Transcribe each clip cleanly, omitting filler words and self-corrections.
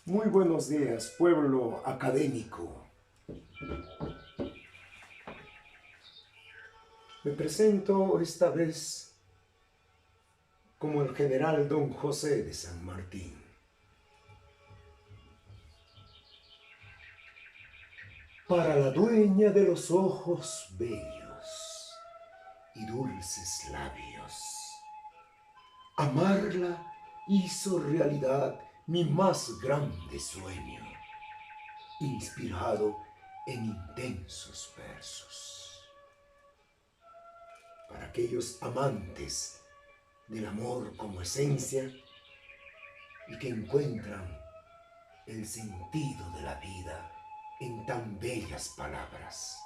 Muy buenos días, pueblo académico. Me presento esta vez como el general Don José de San Martín. Para la dueña de los ojos bellos y dulces labios, amarla hizo realidad mi más grande sueño, inspirado en intensos versos. Para aquellos amantes del amor como esencia y que encuentran el sentido de la vida en tan bellas palabras.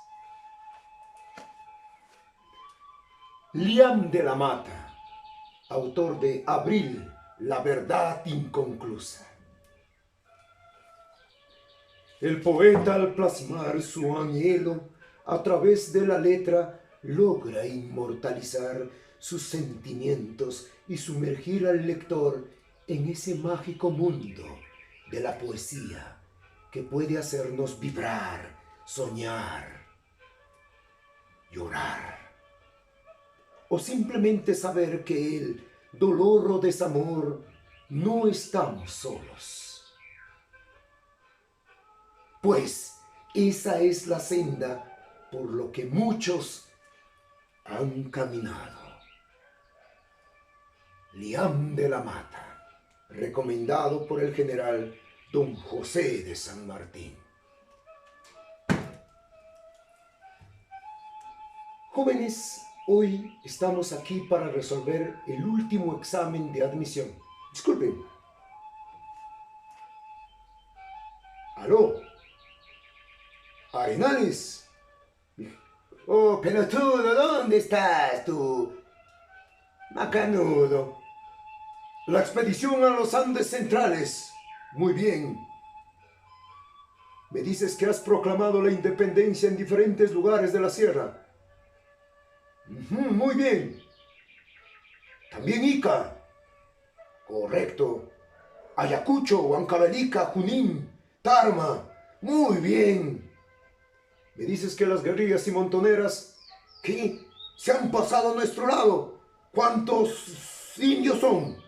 Liam de la Mata, autor de Abril, la verdad inconclusa. El poeta, al plasmar su anhelo a través de la letra, logra inmortalizar sus sentimientos y sumergir al lector en ese mágico mundo de la poesía que puede hacernos vibrar, soñar, llorar, o simplemente saber que el dolor o desamor no estamos solos. Pues esa es la senda por lo que muchos han caminado. Liam de la Mata, recomendado por el general Don José de San Martín. Jóvenes, hoy estamos aquí para resolver el último examen de admisión. Disculpen. ¿Aló? Arenales. Oh, pelotudo, ¿dónde estás tú? Macanudo. La expedición a los Andes Centrales. Muy bien. Me dices que has proclamado la independencia en diferentes lugares de la sierra. Muy bien. También Ica. Correcto. Ayacucho, Huancavelica, Junín, Tarma. Muy bien. Me dices que las guerrillas y montoneras, ¿qué? Se han pasado a nuestro lado. ¿Cuántos indios son?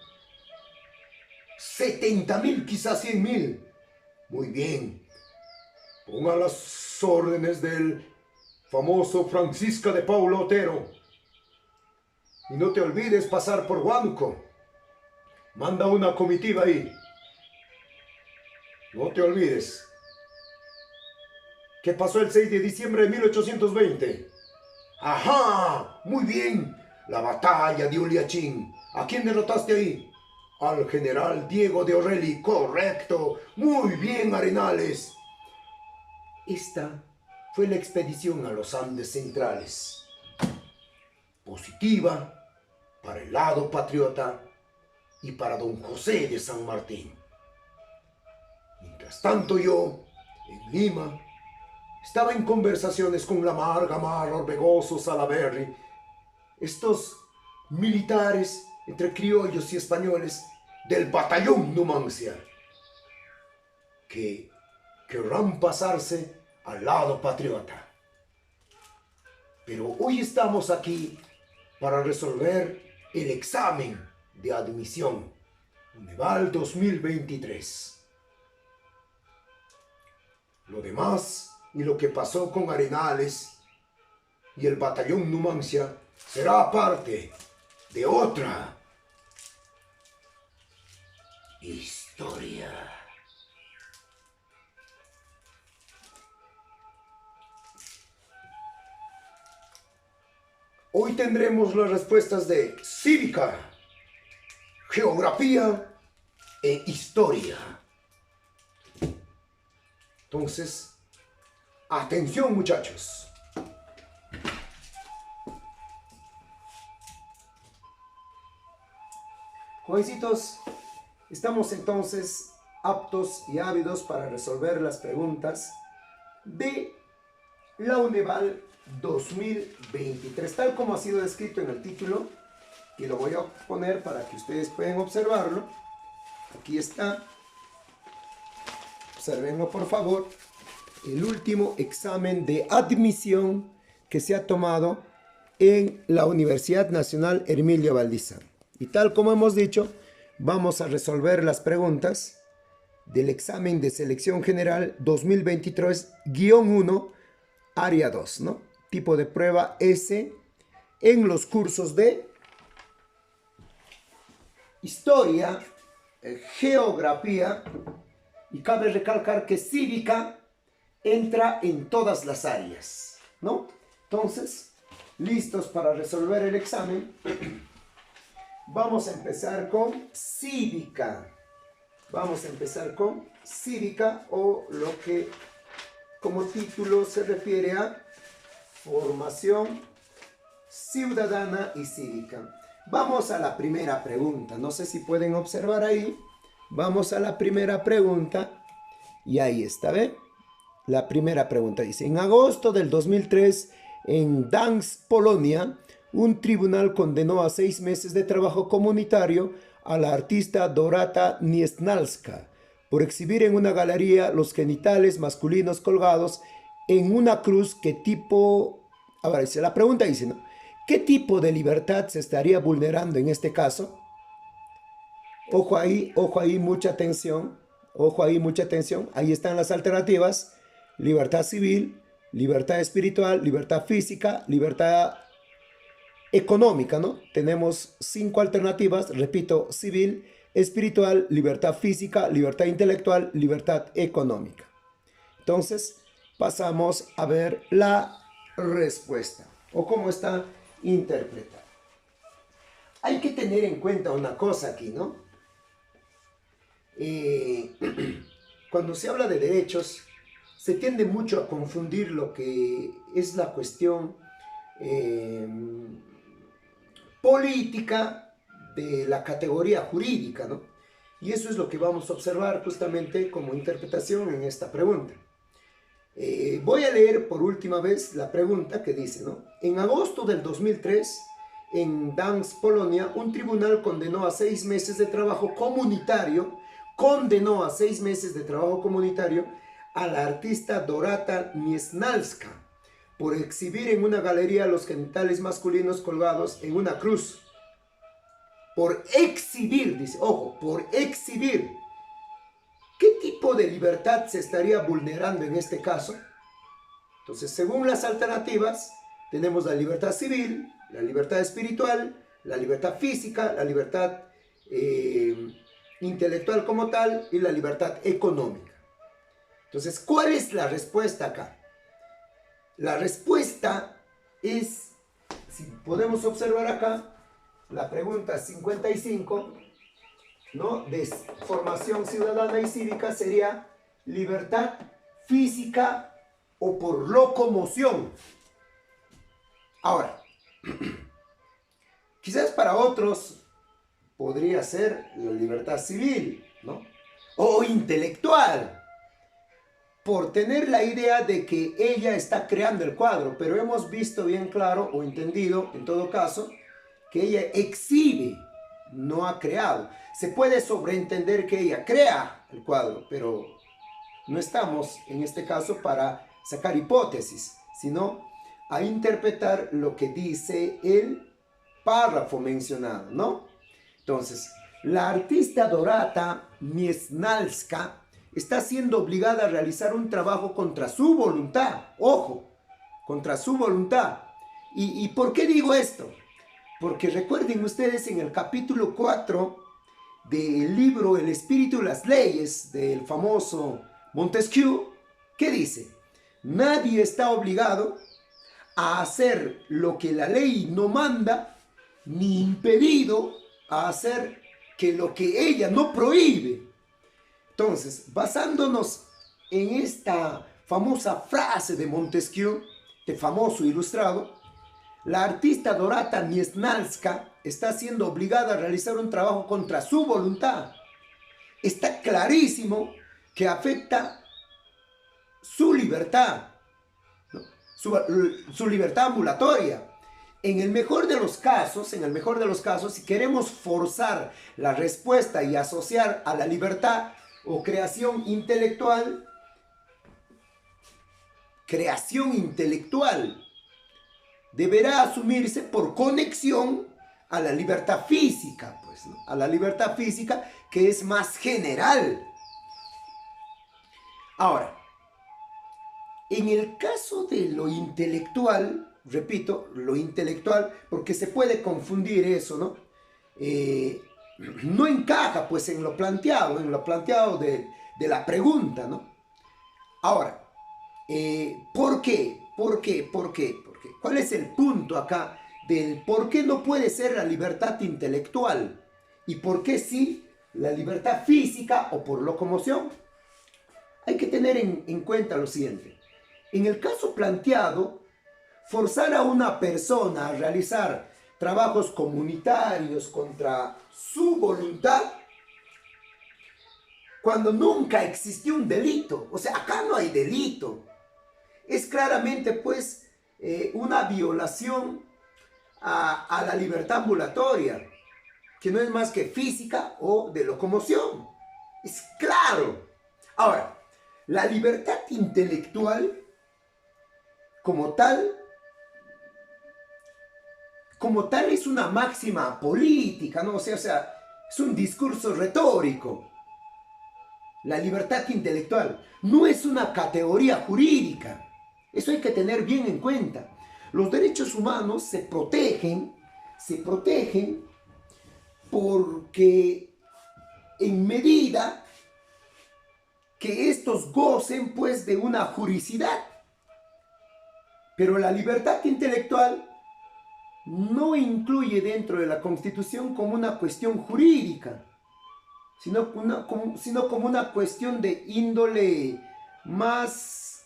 70,000, quizás 100,000. Muy bien. Ponga las órdenes del famoso Francisco de Paula Otero. Y no te olvides pasar por Huánuco. Manda una comitiva ahí. No te olvides. ¿Qué pasó el 6 de diciembre de 1820? ¡Ajá! Muy bien. La batalla de Uliachín. ¿A quién derrotaste ahí? Al general Diego de Orelli. Correcto. Muy bien, Arenales. Esta fue la expedición a los Andes Centrales. Positiva para el lado patriota y para Don José de San Martín. Mientras tanto yo, en Lima, estaba en conversaciones con Lamar, Gamar, Orbegoso, Salaberry, estos militares entre criollos y españoles del batallón Numancia, que querrán pasarse al lado patriota. Pero hoy estamos aquí para resolver el examen de admisión Uneval 2023. Lo demás y lo que pasó con Arenales y el batallón Numancia será parte de otra historia. Hoy tendremos las respuestas de cívica, geografía e historia. Entonces, atención, muchachos. Jovencitos, estamos entonces aptos y ávidos para resolver las preguntas de la Uneval 2023, tal como ha sido descrito en el título, y lo voy a poner para que ustedes puedan observarlo. Aquí está. observenlo por favor, el último examen de admisión que se ha tomado en la Universidad Nacional Hermilio Valdizán. Y tal como hemos dicho, vamos a resolver las preguntas del examen de selección general 2023-1, área 2, ¿no? Tipo de prueba S en los cursos de historia, geografía, y cabe recalcar que cívica entra en todas las áreas, ¿no? Entonces, listos para resolver el examen. Vamos a empezar con cívica. Vamos a empezar con cívica, o lo que como título se refiere a formación ciudadana y cívica. Vamos a la primera pregunta. No sé si pueden observar ahí. Vamos a la primera pregunta. Y ahí está, ¿ve? La primera pregunta dice: en agosto del 2003, en Gdańsk, Polonia, un tribunal condenó a 6 meses de trabajo comunitario a la artista Dorota Niesnalska por exhibir en una galería los genitales masculinos colgados en una cruz. ¿Qué tipo? Ahora dice, la pregunta dice, ¿no? ¿Qué tipo de libertad se estaría vulnerando en este caso? Ojo ahí, mucha atención. Ojo ahí, mucha atención. Ahí están las alternativas: libertad civil, libertad espiritual, libertad física, libertad económica, ¿no? Tenemos 5 alternativas, repito: civil, espiritual, libertad física, libertad intelectual, libertad económica. Entonces, pasamos a ver la respuesta, o cómo está interpretada. Hay que tener en cuenta una cosa aquí, ¿no? Cuando se habla de derechos, se tiende mucho a confundir lo que es la cuestión política de la categoría jurídica, ¿no? Y eso es lo que vamos a observar justamente como interpretación en esta pregunta. Voy a leer por última vez la pregunta que dice, ¿no? En agosto del 2003, en Gdańsk, Polonia, un tribunal condenó a 6 meses de trabajo comunitario, a la artista Dorota Niesnalska por exhibir en una galería los genitales masculinos colgados en una cruz. Por exhibir, dice, ojo, por exhibir. ¿Qué tipo de libertad se estaría vulnerando en este caso? Entonces, según las alternativas, tenemos la libertad civil, la libertad espiritual, la libertad física, la libertad intelectual como tal, y la libertad económica. Entonces, ¿cuál es la respuesta acá? La respuesta es, si podemos observar acá, la pregunta 55, ¿no?, de formación ciudadana y cívica sería libertad física o por locomoción. Ahora, quizás para otros podría ser la libertad civil, ¿no?, o intelectual, por tener la idea de que ella está creando el cuadro, pero hemos visto bien claro o entendido, en todo caso, que ella exhibe, no ha creado. Se puede sobreentender que ella crea el cuadro, pero no estamos en este caso para sacar hipótesis, sino a interpretar lo que dice el párrafo mencionado, ¿no? Entonces, la artista Dorota Niesnalska está siendo obligada a realizar un trabajo contra su voluntad. Ojo, contra su voluntad. ¿Y por qué digo esto? Porque recuerden ustedes en el capítulo 4 del libro El Espíritu y las Leyes del famoso Montesquieu, ¿qué dice? Nadie está obligado a hacer lo que la ley no manda, ni impedido a hacer que lo que ella no prohíbe. Entonces, basándonos en esta famosa frase de Montesquieu, de famoso ilustrado, la artista Dorota Niesnalska está siendo obligada a realizar un trabajo contra su voluntad. Está clarísimo que afecta su libertad, ¿no?, su libertad ambulatoria. En el mejor de los casos, si queremos forzar la respuesta y asociar a la libertad o creación intelectual deberá asumirse por conexión a la libertad física, pues, ¿no? A la libertad física que es más general. Ahora, en el caso de lo intelectual, repito, lo intelectual, porque se puede confundir eso, ¿no? No encaja pues en lo planteado de la pregunta, ¿no? Ahora, ¿por qué? ¿Por qué? ¿Por qué? ¿Por qué? ¿Cuál es el punto acá del por qué no puede ser la libertad intelectual? ¿Y por qué sí la libertad física o por locomoción? Hay que tener en cuenta lo siguiente. En el caso planteado, forzar a una persona a realizar trabajos comunitarios contra su voluntad, cuando nunca existió un delito. O sea, acá no hay delito. Es claramente, pues, una violación a la libertad ambulatoria, que no es más que física o de locomoción. Es claro. Ahora, la libertad intelectual, como tal es una máxima política, ¿no? O sea, es un discurso retórico. La libertad intelectual no es una categoría jurídica. Eso hay que tener bien en cuenta. Los derechos humanos se protegen porque en medida que estos gocen pues de una juricidad. Pero la libertad intelectual no incluye dentro de la Constitución como una cuestión jurídica, sino como una cuestión de índole más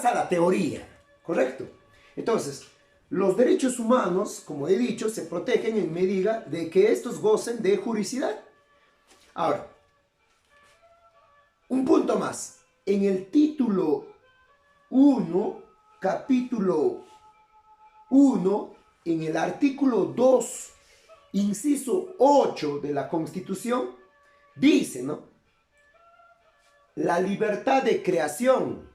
a la teoría, ¿correcto? Entonces, los derechos humanos, como he dicho, se protegen en medida de que estos gocen de juricidad. Ahora, un punto más. En el título 1, capítulo 1, en el artículo 2, inciso 8 de la Constitución, dice, ¿no? La libertad de creación.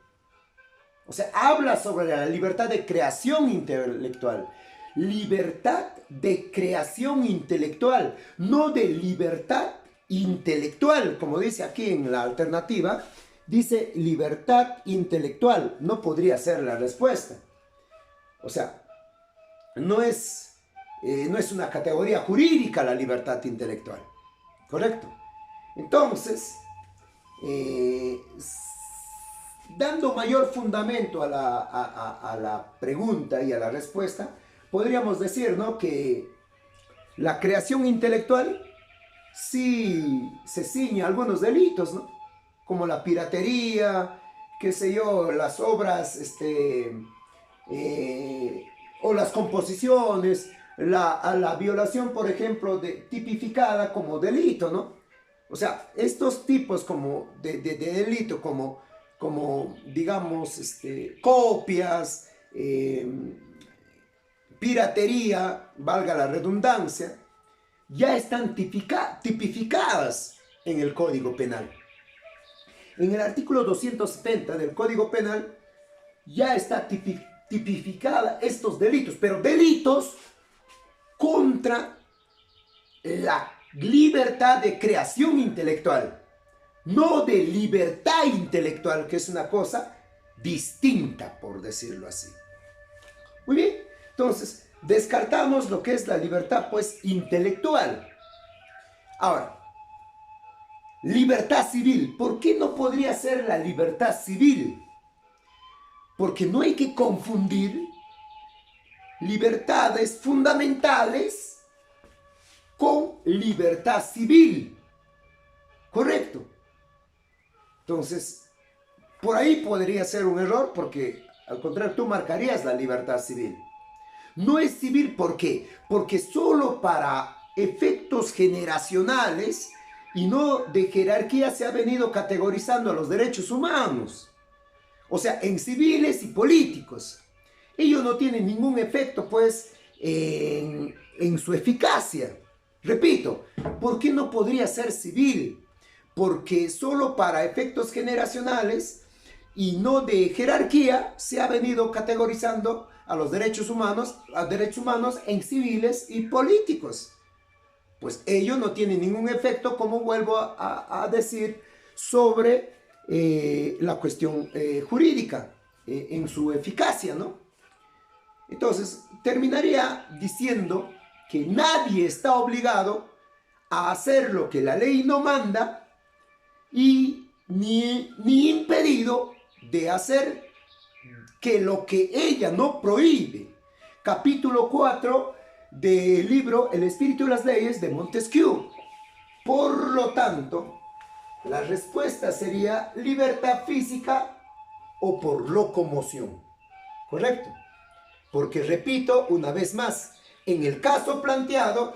O sea, habla sobre la libertad de creación intelectual. Libertad de creación intelectual, no de libertad intelectual, como dice aquí en la alternativa, dice libertad intelectual. No podría ser la respuesta. O sea, no es una categoría jurídica la libertad intelectual. ¿Correcto? Entonces, dando mayor fundamento a la pregunta y a la respuesta, podríamos decir, ¿no?, que la creación intelectual sí se ciñe a algunos delitos, ¿no?, como la piratería, qué sé yo, las obras, o las composiciones, a la violación, por ejemplo, tipificada como delito, ¿no? O sea, estos tipos como de delito, como digamos, copias, piratería, valga la redundancia, ya están tipificadas en el Código Penal. En el artículo 270 del Código Penal ya está tipificada estos delitos, pero delitos contra la libertad de creación intelectual, no de libertad intelectual, que es una cosa distinta, por decirlo así. Muy bien, entonces descartamos lo que es la libertad pues intelectual. Ahora, libertad civil. ¿Por qué no podría ser la libertad civil? Porque no hay que confundir libertades fundamentales con libertad civil. ¿Correcto? Entonces, por ahí podría ser un error porque, al contrario, tú marcarías la libertad civil. No es civil, ¿por qué? Porque solo para efectos generacionales y no de jerarquía se ha venido categorizando a los derechos humanos. O sea, en civiles y políticos. Ellos no tienen ningún efecto, pues, en su eficacia. Repito, ¿por qué no podría ser civil? Porque solo para efectos generacionales y no de jerarquía se ha venido categorizando a los derechos humanos en civiles y políticos. Pues ello no tiene ningún efecto, como vuelvo a decir, sobre la cuestión jurídica, en su eficacia, ¿no? Entonces, terminaría diciendo que nadie está obligado a hacer lo que la ley no manda y ni impedido de hacer que lo que ella no prohíbe. Capítulo 4 del libro El espíritu y las leyes de Montesquieu. Por lo tanto, la respuesta sería libertad física o por locomoción. ¿Correcto? Porque repito una vez más, en el caso planteado,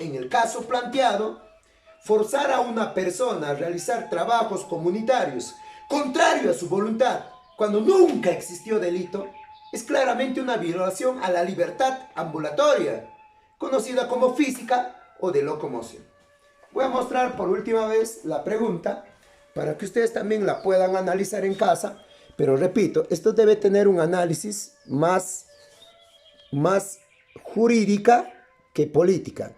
forzar a una persona a realizar trabajos comunitarios contrario a su voluntad, cuando nunca existió delito, es claramente una violación a la libertad ambulatoria, conocida como física o de locomoción. Voy a mostrar por última vez la pregunta para que ustedes también la puedan analizar en casa, pero repito, esto debe tener un análisis más jurídica que política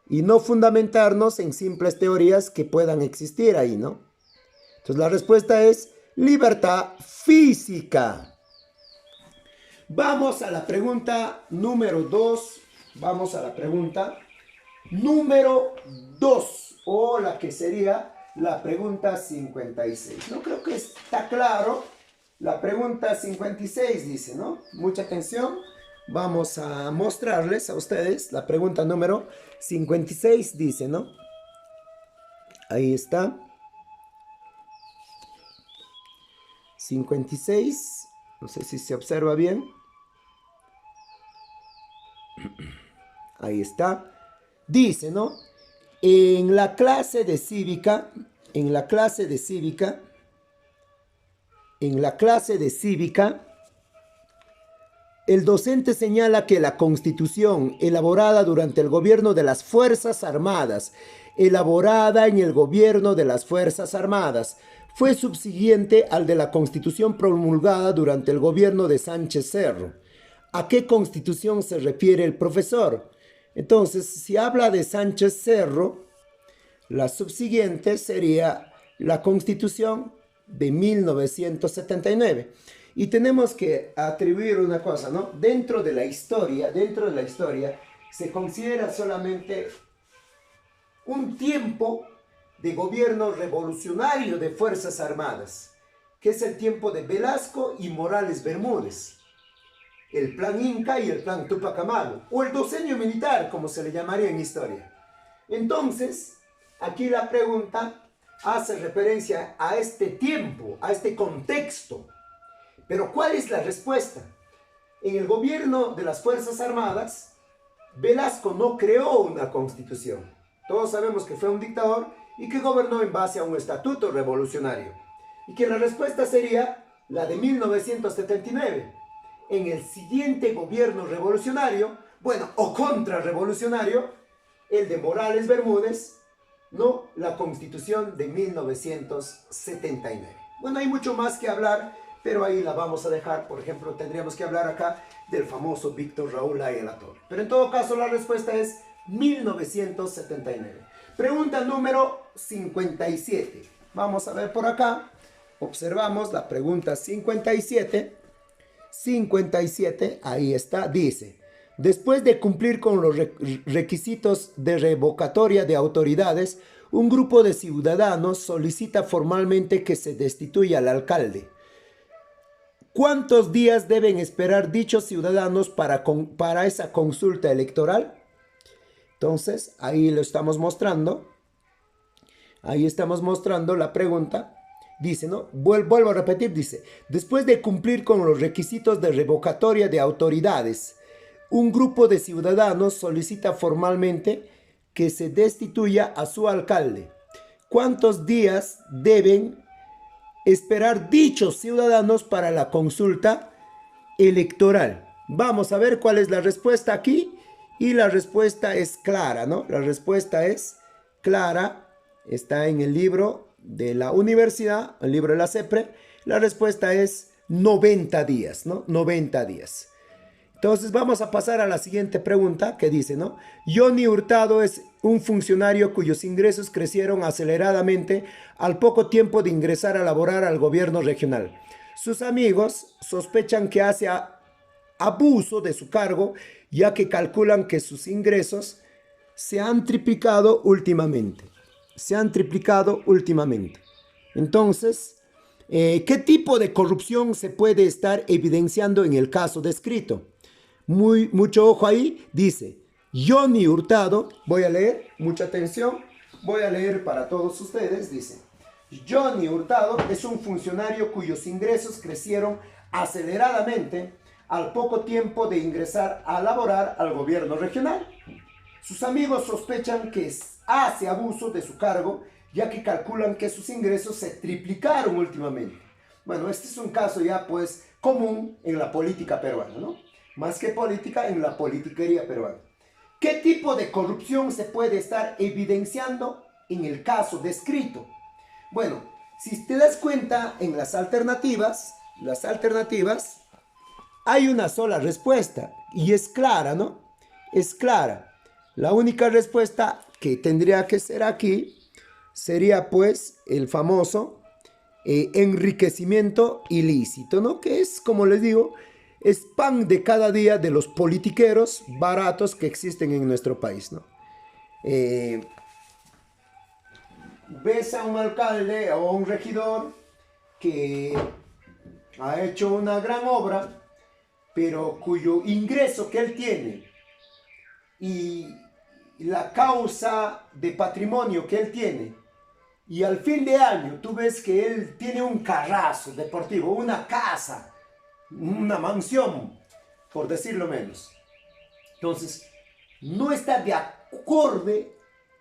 y no fundamentarnos en simples teorías que puedan existir ahí, ¿no? Entonces la respuesta es libertad física. Vamos a la pregunta número 2. Vamos a la pregunta número 2, o la que sería la pregunta 56. No creo que está claro. La pregunta 56 dice, ¿no? Mucha atención. Vamos a mostrarles a ustedes la pregunta número 56 dice, ¿no? Ahí está. 56. No sé si se observa bien. Ahí está. Dice, ¿no? En la clase de cívica, el docente señala que la Constitución, elaborada durante el gobierno de las Fuerzas Armadas, fue subsiguiente al de la Constitución promulgada durante el gobierno de Sánchez Cerro. ¿A qué Constitución se refiere el profesor? Entonces, si habla de Sánchez Cerro, la subsiguiente sería la Constitución de 1979. Y tenemos que atribuir una cosa, ¿no? Dentro de la historia, se considera solamente un tiempo de gobierno revolucionario de Fuerzas Armadas, que es el tiempo de Velasco y Morales Bermúdez, el plan Inca y el plan Tupac Amaru, o el docenio militar, como se le llamaría en historia. Entonces, aquí la pregunta hace referencia a este tiempo, a este contexto. Pero ¿cuál es la respuesta? En el gobierno de las Fuerzas Armadas, Velasco no creó una constitución. Todos sabemos que fue un dictador y que gobernó en base a un estatuto revolucionario. Y que la respuesta sería la de 1979. En el siguiente gobierno revolucionario, o contrarrevolucionario, el de Morales Bermúdez, no la constitución de 1979. Hay mucho más que hablar, pero ahí la vamos a dejar. Por ejemplo, tendríamos que hablar acá del famoso Víctor Raúl Ayala Torre. Pero en todo caso, la respuesta es 1979. Pregunta número 57. Vamos a ver por acá. Observamos la pregunta 57. 57, ahí está, dice: después de cumplir con los requisitos de revocatoria de autoridades, un grupo de ciudadanos solicita formalmente que se destituya al alcalde. ¿Cuántos días deben esperar dichos ciudadanos para esa consulta electoral? Entonces, ahí lo estamos mostrando. Ahí estamos mostrando la pregunta. Dice, ¿no? Vuelvo a repetir, dice: después de cumplir con los requisitos de revocatoria de autoridades, un grupo de ciudadanos solicita formalmente que se destituya a su alcalde. ¿Cuántos días deben esperar dichos ciudadanos para la consulta electoral? Vamos a ver cuál es la respuesta aquí. Y la respuesta es clara, ¿no? La respuesta es clara, está en el libro de la universidad, el libro de la CEPRE. La respuesta es 90 días, ¿no? 90 días. Entonces vamos a pasar a la siguiente pregunta que dice, ¿no? Johnny Hurtado es un funcionario cuyos ingresos crecieron aceleradamente al poco tiempo de ingresar a laborar al gobierno regional. Sus amigos sospechan que hace abuso de su cargo, ya que calculan que sus ingresos se han triplicado últimamente. Se han triplicado últimamente. Entonces, ¿qué tipo de corrupción se puede estar evidenciando en el caso descrito? Mucho ojo ahí, dice Johnny Hurtado, voy a leer, mucha atención, voy a leer para todos ustedes, dice Johnny Hurtado es un funcionario cuyos ingresos crecieron aceleradamente al poco tiempo de ingresar a laborar al gobierno regional. Sus amigos sospechan que hace abuso de su cargo, ya que calculan que sus ingresos se triplicaron últimamente. Bueno, este es un caso ya pues común en la política peruana, ¿no? Más que política, en la politiquería peruana. ¿Qué tipo de corrupción se puede estar evidenciando en el caso descrito? Bueno, si te das cuenta en las alternativas, hay una sola respuesta y es clara, ¿no? Es clara. La única respuesta que tendría que ser aquí sería pues el famoso enriquecimiento ilícito, ¿no? Que es, como les digo, es pan de cada día de los politiqueros baratos que existen en nuestro país, ¿no? Ves a un alcalde o un regidor que ha hecho una gran obra, pero cuyo ingreso que él tiene y la causa de patrimonio que él tiene, y al fin de año tú ves que él tiene un carrazo deportivo, una casa, una mansión, por decirlo menos. Entonces, no está de acorde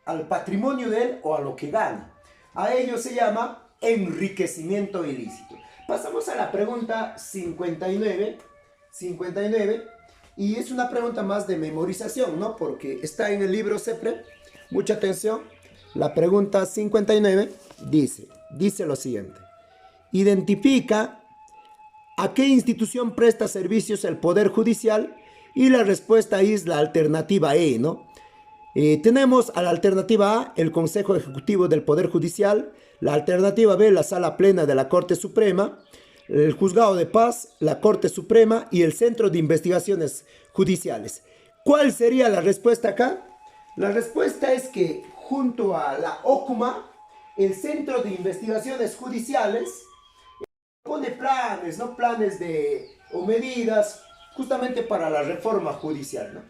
al patrimonio de él o a lo que gana. A ello se llama enriquecimiento ilícito. Pasamos a la pregunta 59, y es una pregunta más de memorización, ¿no? Porque está en el libro CEPRE. Mucha atención. La pregunta 59 dice lo siguiente. Identifica ¿a qué institución presta servicios el Poder Judicial? Y la respuesta es la alternativa E, ¿no? Tenemos a la alternativa A, el Consejo Ejecutivo del Poder Judicial, la alternativa B, la Sala Plena de la Corte Suprema, el Juzgado de Paz, la Corte Suprema y el Centro de Investigaciones Judiciales. ¿Cuál sería la respuesta acá? La respuesta es que junto a la OCUMA, el Centro de Investigaciones Judiciales pone planes, ¿no? Planes o medidas justamente para la reforma judicial, ¿no?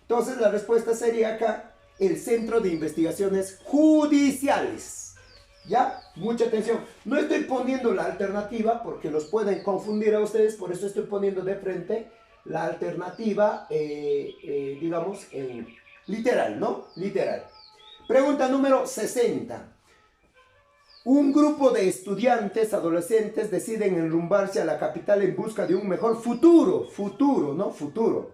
Entonces la respuesta sería acá el Centro de Investigaciones Judiciales. ¿Ya? Mucha atención. No estoy poniendo la alternativa porque los pueden confundir a ustedes, por eso estoy poniendo de frente la alternativa, digamos, literal, ¿no? Literal. Pregunta número 60. Un grupo de estudiantes adolescentes deciden enrumbarse a la capital en busca de un mejor futuro, ¿no? Futuro.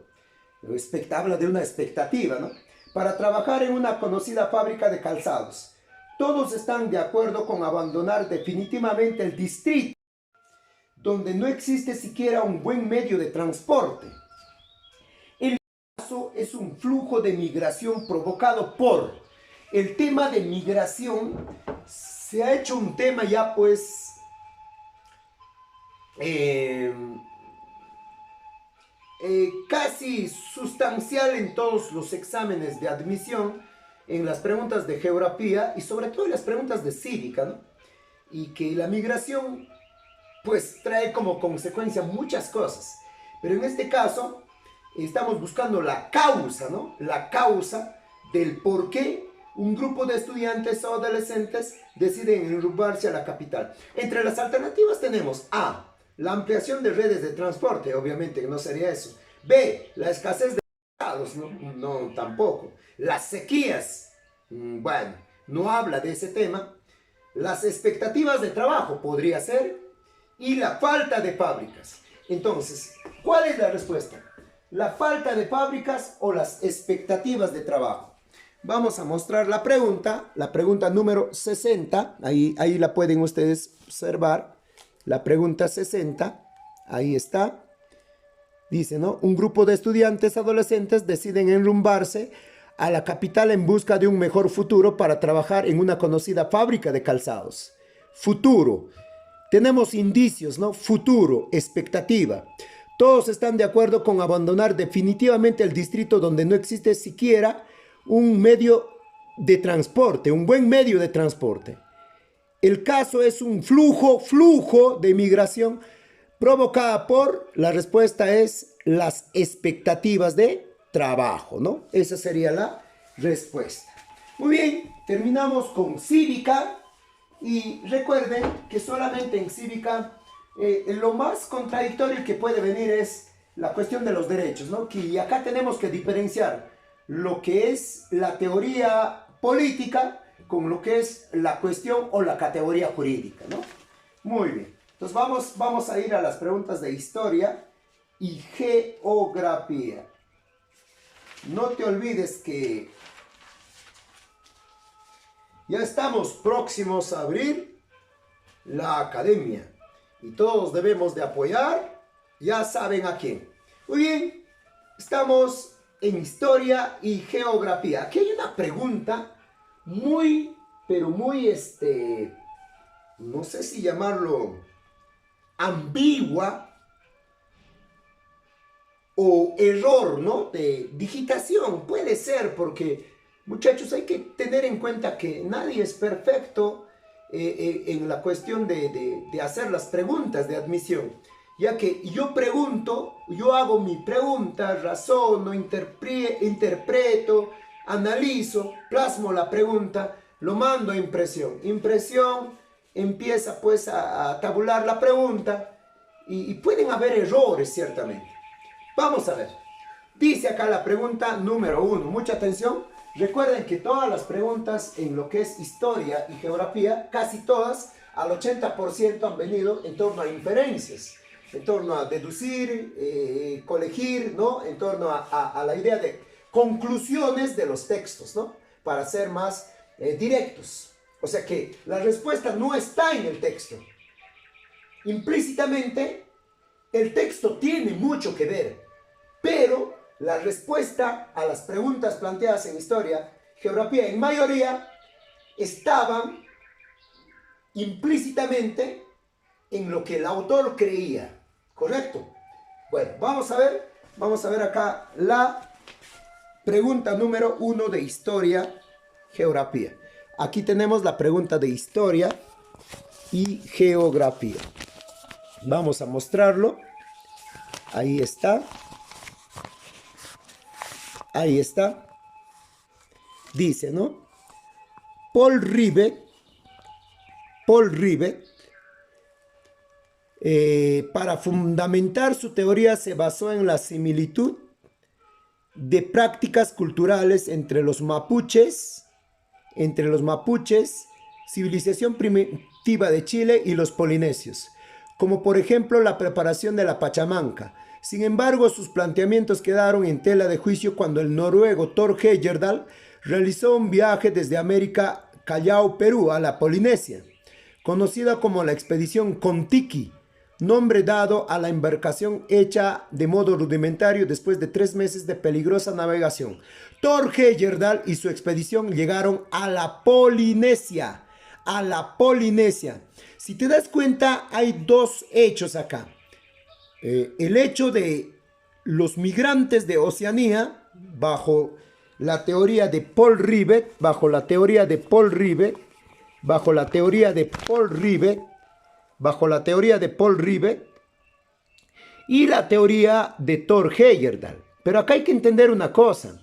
Habla de una expectativa, ¿no? Para trabajar en una conocida fábrica de calzados. Todos están de acuerdo con abandonar definitivamente el distrito, donde no existe siquiera un buen medio de transporte. El caso es un flujo de migración provocado por el tema de migración. Se ha hecho un tema ya pues casi sustancial en todos los exámenes de admisión, en las preguntas de geografía y sobre todo en las preguntas de cívica, ¿no? Y que la migración pues trae como consecuencia muchas cosas, pero en este caso estamos buscando la causa, ¿no? La causa del por qué un grupo de estudiantes o adolescentes deciden enrumbarse a la capital. Entre las alternativas tenemos A, la ampliación de redes de transporte, obviamente que no sería eso. B, la escasez de mercados, no, tampoco. Las sequías, bueno, no habla de ese tema. Las expectativas de trabajo podría ser. Y la falta de fábricas. Entonces, ¿cuál es la respuesta? ¿La falta de fábricas o las expectativas de trabajo? vamos a mostrar la pregunta número 60, ahí la pueden ustedes observar, la pregunta 60, ahí está, dice, ¿no? Un grupo de estudiantes adolescentes deciden enrumbarse a la capital en busca de un mejor futuro para trabajar en una conocida fábrica de calzados. Futuro, tenemos indicios, ¿no? Futuro, expectativa. Todos están de acuerdo con abandonar definitivamente el distrito donde no existe siquiera un medio de transporte, un buen medio de transporte. El caso es un flujo de migración provocada por, la respuesta es las expectativas de trabajo, ¿no? Esa sería la respuesta. Muy bien, terminamos con cívica y recuerden que solamente en cívica lo más contradictorio que puede venir es la cuestión de los derechos, ¿no? Y acá tenemos que diferenciar lo que es la teoría política con lo que es la cuestión o la categoría jurídica, ¿no? Muy bien. Entonces vamos a ir a las preguntas de historia y geografía. No te olvides que ya estamos próximos a abrir la academia y todos debemos de apoyar, ya saben a quién. Muy bien, estamos en historia y geografía. Aquí hay una pregunta pero muy, no sé si llamarlo ambigua o error, ¿no? De digitación, puede ser, porque muchachos hay que tener en cuenta que nadie es perfecto en la cuestión de hacer las preguntas de admisión, ya que yo pregunto, yo hago mi pregunta, razono, interpreto, analizo, plasmo la pregunta, lo mando a impresión. Impresión empieza pues a tabular la pregunta y pueden haber errores ciertamente. Vamos a ver. Dice acá la pregunta número 1. Mucha atención. Recuerden que todas las preguntas en lo que es historia y geografía, casi todas, al 80% han venido en torno a inferencias, en torno a deducir, colegir, ¿no? En torno a la idea de conclusiones de los textos, ¿no? Para ser más directos. O sea que la respuesta no está en el texto. Implícitamente, el texto tiene mucho que ver, pero la respuesta a las preguntas planteadas en historia, geografía, en mayoría, estaban implícitamente en lo que el autor creía. ¿Correcto? Bueno, vamos a ver acá la pregunta número 1 de historia, geografía. Aquí tenemos la pregunta de historia y geografía. Vamos a mostrarlo. Ahí está. Ahí está. Dice, ¿no? Paul Rivet, para fundamentar su teoría se basó en la similitud de prácticas culturales entre los mapuches, civilización primitiva de Chile y los polinesios, como por ejemplo la preparación de la pachamanca. Sin embargo, sus planteamientos quedaron en tela de juicio cuando el noruego Thor Heyerdahl realizó un viaje desde América, Callao, Perú, a la Polinesia, conocida como la expedición Kon-Tiki, nombre dado a la embarcación hecha de modo rudimentario después de 3 meses de peligrosa navegación. Thor Heyerdahl y su expedición llegaron a la Polinesia. Si te das cuenta, hay 2 hechos acá. El hecho de los migrantes de Oceanía, bajo la teoría de Paul Rivet, y la teoría de Thor Heyerdahl. Pero acá hay que entender una cosa.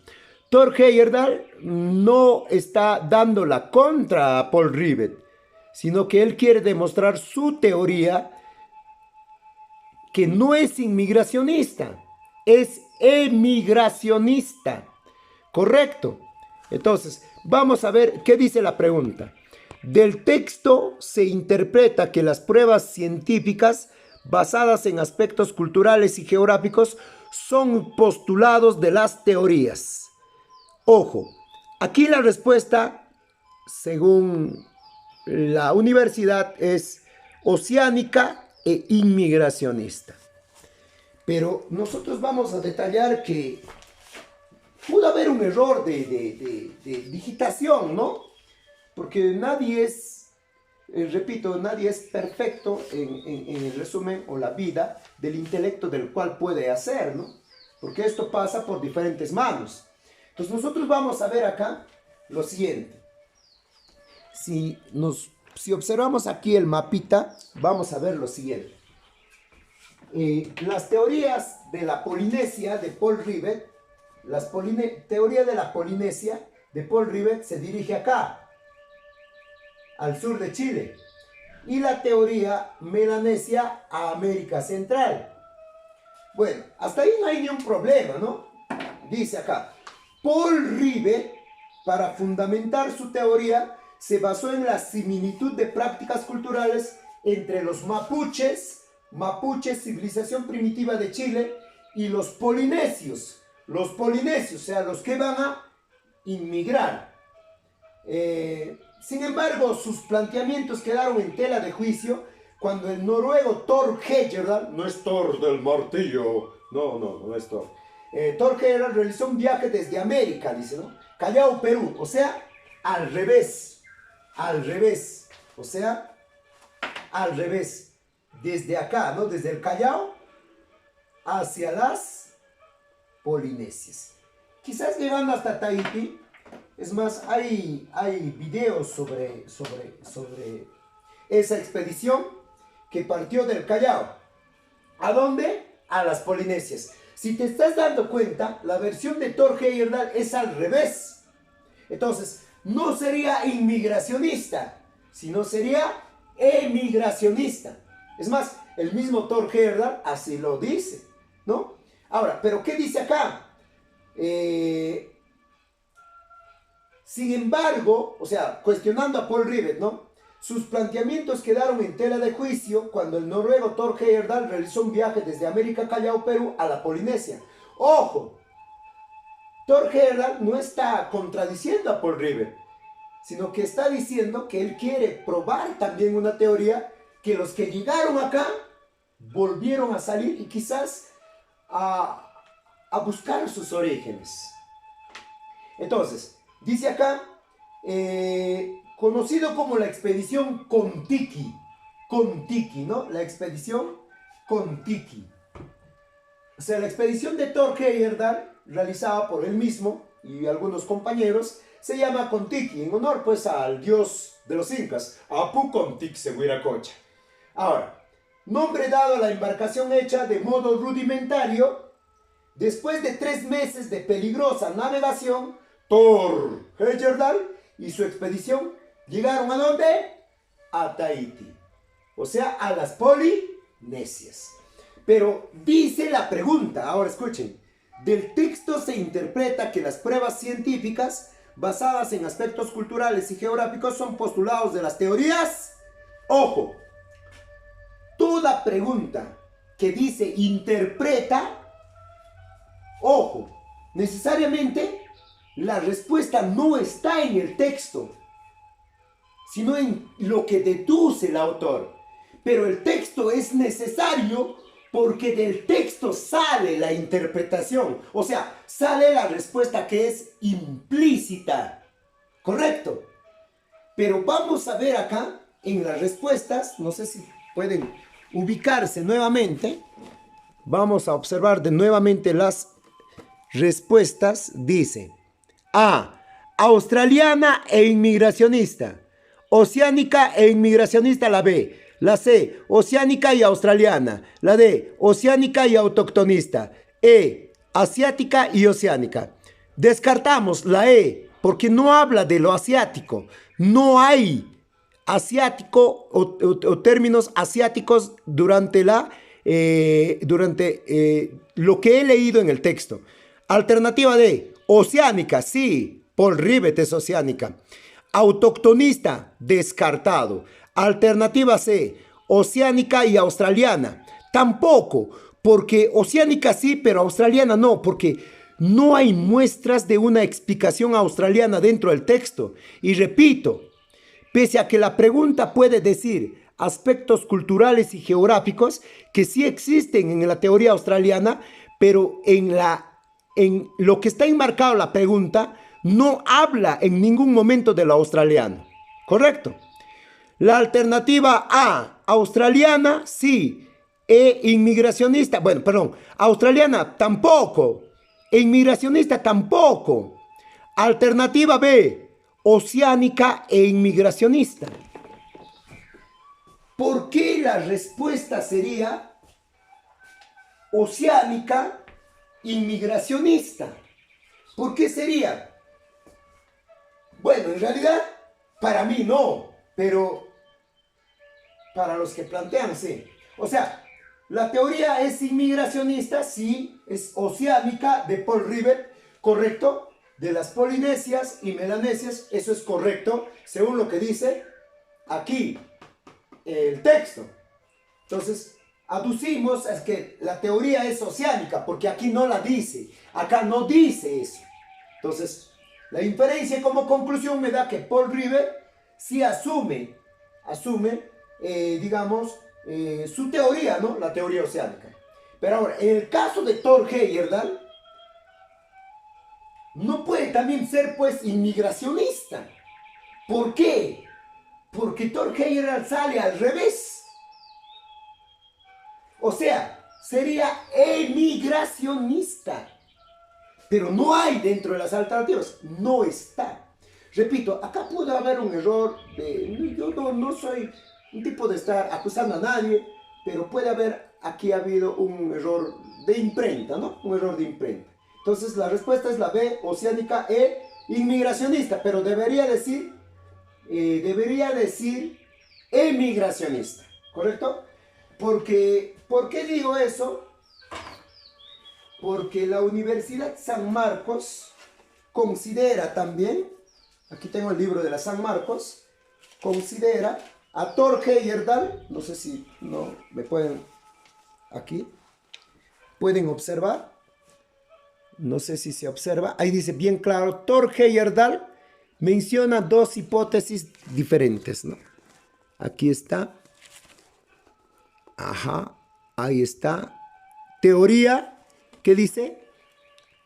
Thor Heyerdahl no está dando la contra a Paul Rivet, sino que él quiere demostrar su teoría, que no es inmigracionista, es emigracionista. ¿Correcto? Entonces, vamos a ver qué dice la pregunta. Del texto se interpreta que las pruebas científicas basadas en aspectos culturales y geográficos son postulados de las teorías. Ojo, Aquí la respuesta, según la universidad, es oceánica e inmigracionista. Pero nosotros vamos a detallar que pudo haber un error de digitación, ¿no? Porque nadie es, repito, nadie es perfecto en el resumen o la vida del intelecto del cual puede hacer, ¿no? Porque esto pasa por diferentes manos. Entonces nosotros vamos a ver acá lo siguiente. Si observamos aquí el mapita, vamos a ver lo siguiente. Las teorías de la Polinesia de Paul Rivet, teoría de la Polinesia de Paul Rivet se dirige acá, al sur de Chile, y la teoría melanesia a América Central. Bueno, hasta ahí no hay ni un problema, ¿no? Dice acá, Paul Rivet, para fundamentar su teoría, se basó en la similitud de prácticas culturales entre los mapuches, civilización primitiva de Chile, y los polinesios, o sea, los que van a inmigrar. Sin embargo, sus planteamientos quedaron en tela de juicio cuando el noruego Thor Heyerdahl, no es Thor del martillo, no es Thor, Thor Heyerdahl realizó un viaje desde América, dice, ¿no? Callao, Perú, o sea, al revés, o sea, al revés. Desde acá, ¿no? Desde el Callao hacia las Polinesias. Quizás llegando hasta Tahití. Es más, hay videos sobre esa expedición que partió del Callao. ¿A dónde? A las Polinesias. Si te estás dando cuenta, la versión de Thor Heyerdahl es al revés. Entonces, no sería inmigracionista, sino sería emigracionista. Es más, el mismo Thor Heyerdahl así lo dice, ¿no? Ahora, ¿pero qué dice acá? Sin embargo, o sea, cuestionando a Paul Rivet, ¿no? Sus planteamientos quedaron en tela de juicio cuando el noruego Thor Heyerdahl realizó un viaje desde América, Callao, Perú, a la Polinesia. ¡Ojo! Thor Heyerdahl no está contradiciendo a Paul Rivet, sino que está diciendo que él quiere probar también una teoría que los que llegaron acá volvieron a salir y quizás a buscar sus orígenes. Entonces, dice acá, conocido como la expedición Kon-Tiki, ¿no? La expedición Kon-Tiki. O sea, la expedición de Thor Heyerdahl, realizada por él mismo y algunos compañeros, se llama Kon-Tiki, en honor pues al dios de los incas, Apu Kon-Tixehuiracocha. Ahora, nombre dado a la embarcación hecha de modo rudimentario, después de 3 meses de peligrosa navegación, Thor Heyerdahl y su expedición llegaron ¿a dónde? A Tahití, o sea, a las Polinesias. Pero dice la pregunta, ahora escuchen, del texto se interpreta que las pruebas científicas basadas en aspectos culturales y geográficos son postulados de las teorías. Ojo, toda pregunta que dice interpreta, ojo, necesariamente la respuesta no está en el texto, sino en lo que deduce el autor. Pero el texto es necesario porque del texto sale la interpretación, o sea, sale la respuesta que es implícita, ¿correcto? Pero vamos a ver acá en las respuestas, no sé si pueden ubicarse nuevamente, vamos a observar de nuevamente las respuestas. Dice A, australiana e inmigracionista, oceánica e inmigracionista la B, la C, oceánica y australiana, la D, oceánica y autoctonista, E, asiática y oceánica. Descartamos la E porque no habla de lo asiático, no hay asiático o términos asiáticos durante lo que he leído en el texto. Alternativa D, oceánica, sí, Paul Rivet es oceánica. Autoctonista, descartado. Alternativa C, oceánica y australiana, tampoco, porque oceánica sí, pero australiana no, porque no hay muestras de una explicación australiana dentro del texto. Y repito, pese a que la pregunta puede decir aspectos culturales y geográficos que sí existen en la teoría australiana, pero en lo que está enmarcado la pregunta no habla en ningún momento de lo australiano. ¿Correcto? La alternativa A, australiana, sí. E inmigracionista, bueno, perdón, australiana tampoco. E inmigracionista tampoco. Alternativa B, oceánica e inmigracionista. ¿Por qué la respuesta sería oceánica inmigracionista? ¿Por qué sería? Bueno, en realidad, para mí no, pero para los que plantean, sí. O sea, la teoría es inmigracionista, sí, es oceánica de Paul Rivet, correcto, de las polinesias y melanesias, eso es correcto, según lo que dice aquí el texto. Entonces, aducimos es que la teoría es oceánica, porque aquí no la dice, acá no dice eso. Entonces, la inferencia como conclusión me da que Paul Rivet sí asume, digamos, su teoría, ¿no? La teoría oceánica. Pero ahora, en el caso de Thor Heyerdahl, no puede también ser, pues, inmigracionista. ¿Por qué? Porque Thor Heyerdahl sale al revés. O sea, sería emigracionista. Pero no hay dentro de las alternativas. No está. Repito, acá puede haber un error. Yo no soy un tipo de estar acusando a nadie, pero puede haber aquí habido un error de imprenta, ¿no? Un error de imprenta. Entonces la respuesta es la B, oceánica e inmigracionista, pero debería decir emigracionista, ¿correcto? ¿Por qué digo eso? Porque la Universidad San Marcos considera también, aquí tengo el libro de la San Marcos, considera a Thor Heyerdahl, no sé si no me pueden, aquí, pueden observar, no sé si se observa, ahí dice bien claro, Thor Heyerdahl menciona dos hipótesis diferentes, ¿no? Aquí está, ajá, ahí está, teoría, ¿qué dice?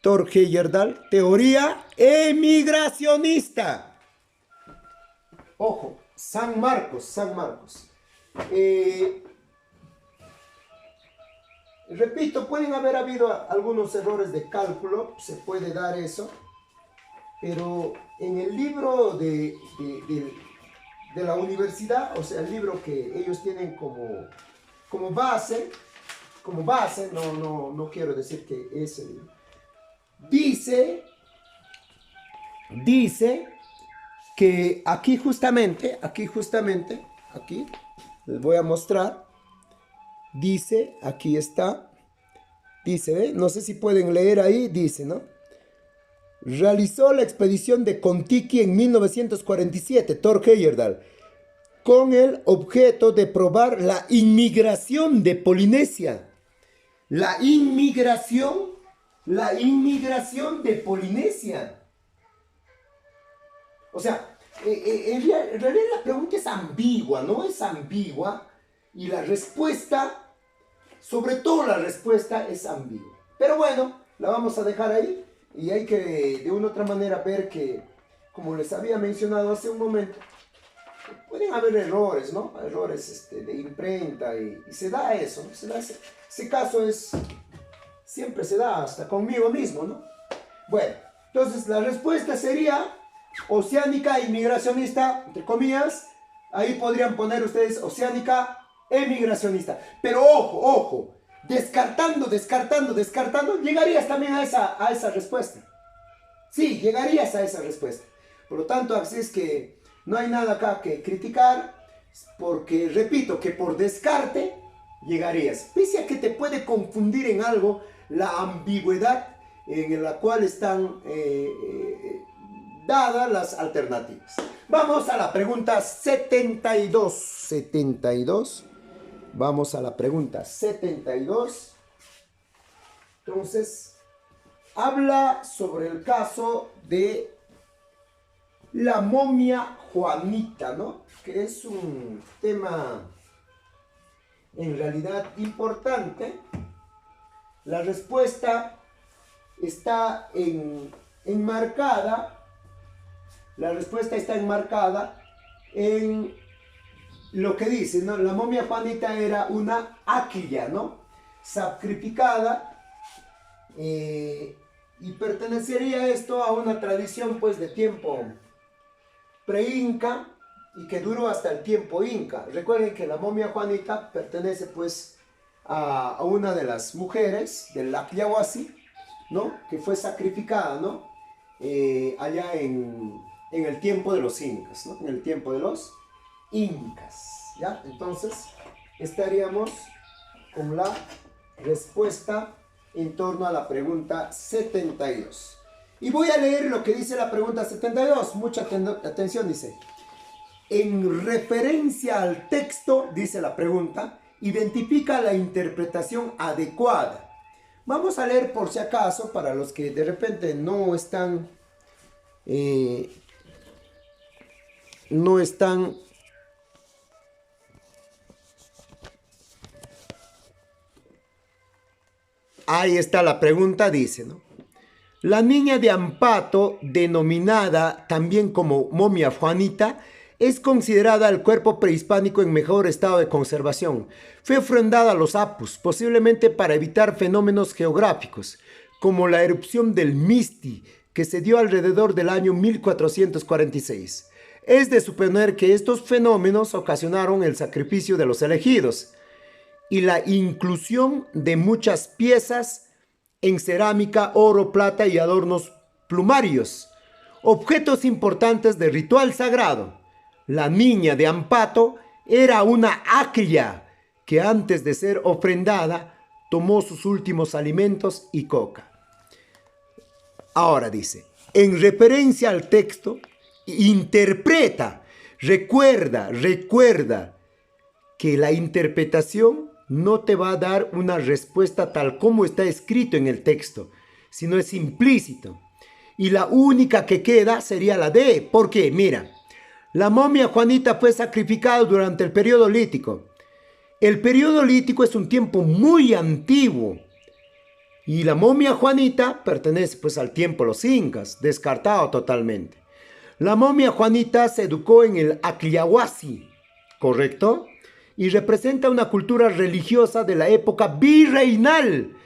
Thor Heyerdahl, teoría emigracionista. Ojo, San Marcos. Repito, pueden haber habido algunos errores de cálculo, se puede dar eso, pero en el libro de la universidad, o sea, el libro que ellos tienen como base, no quiero decir que es el libro, dice que aquí justamente, aquí les voy a mostrar, dice, aquí está, dice, no sé si pueden leer ahí, dice, ¿no? Realizó la expedición de Kon-Tiki en 1947, Thor Heyerdahl, con el objeto de probar la inmigración de Polinesia. La inmigración de Polinesia. O sea, en realidad la pregunta es ambigua, ¿no? Es ambigua y la respuesta, sobre todo la respuesta es ambigua. Pero bueno, la vamos a dejar ahí y hay que de una u otra manera ver que, como les había mencionado hace un momento, pueden haber errores, ¿no? Errores de imprenta y se da eso, ¿no? Ese caso siempre se da hasta conmigo mismo, ¿no? Bueno, entonces la respuesta sería oceánica inmigracionista, entre comillas. Ahí podrían poner ustedes oceánica emigracionista. Pero ojo, descartando, llegarías también a esa respuesta. Sí, llegarías a esa respuesta. Por lo tanto, así es que no hay nada acá que criticar, porque repito que por descarte llegarías. Pese a que te puede confundir en algo la ambigüedad en la cual están dadas las alternativas. Vamos a la pregunta 72. Vamos a la pregunta 72. Entonces, habla sobre el caso de la momia Juanita, ¿no? Que es un tema en realidad importante. La respuesta está enmarcada. La respuesta está enmarcada en lo que dice, ¿no? La momia Juanita era una aquila, ¿no? Sacrificada. Y pertenecería esto a una tradición pues de tiempo pre-inca y que duró hasta el tiempo inca. Recuerden que la momia Juanita pertenece pues a una de las mujeres del Aquiahuasi, ¿no? Que fue sacrificada, ¿no? Allá en el tiempo de los incas, ¿no? En el tiempo de los incas, ¿ya? Entonces estaríamos con la respuesta en torno a la pregunta 72. Y voy a leer lo que dice la pregunta 72. Mucha atención, dice. En referencia al texto, dice la pregunta, identifica la interpretación adecuada. Vamos a leer por si acaso, para los que de repente no están ahí está la pregunta, dice, ¿no? La niña de Ampato, denominada también como momia Juanita, es considerada el cuerpo prehispánico en mejor estado de conservación. Fue ofrendada a los apus, posiblemente para evitar fenómenos geográficos, como la erupción del Misti, que se dio alrededor del año 1446. Es de suponer que estos fenómenos ocasionaron el sacrificio de los elegidos y la inclusión de muchas piezas en cerámica, oro, plata y adornos plumarios, objetos importantes de ritual sagrado. La niña de Ampato era una aquila que antes de ser ofrendada tomó sus últimos alimentos y coca. Ahora dice, en referencia al texto, interpreta, recuerda que la interpretación no te va a dar una respuesta tal como está escrito en el texto, sino es implícito. Y la única que queda sería la D. ¿Por qué? Mira, la momia Juanita fue sacrificada durante el periodo lítico. El periodo lítico es un tiempo muy antiguo. Y la momia Juanita pertenece pues al tiempo de los incas, descartado totalmente. La momia Juanita se educó en el Aquiahuasi, ¿correcto? Y representa una cultura religiosa de la época virreinal.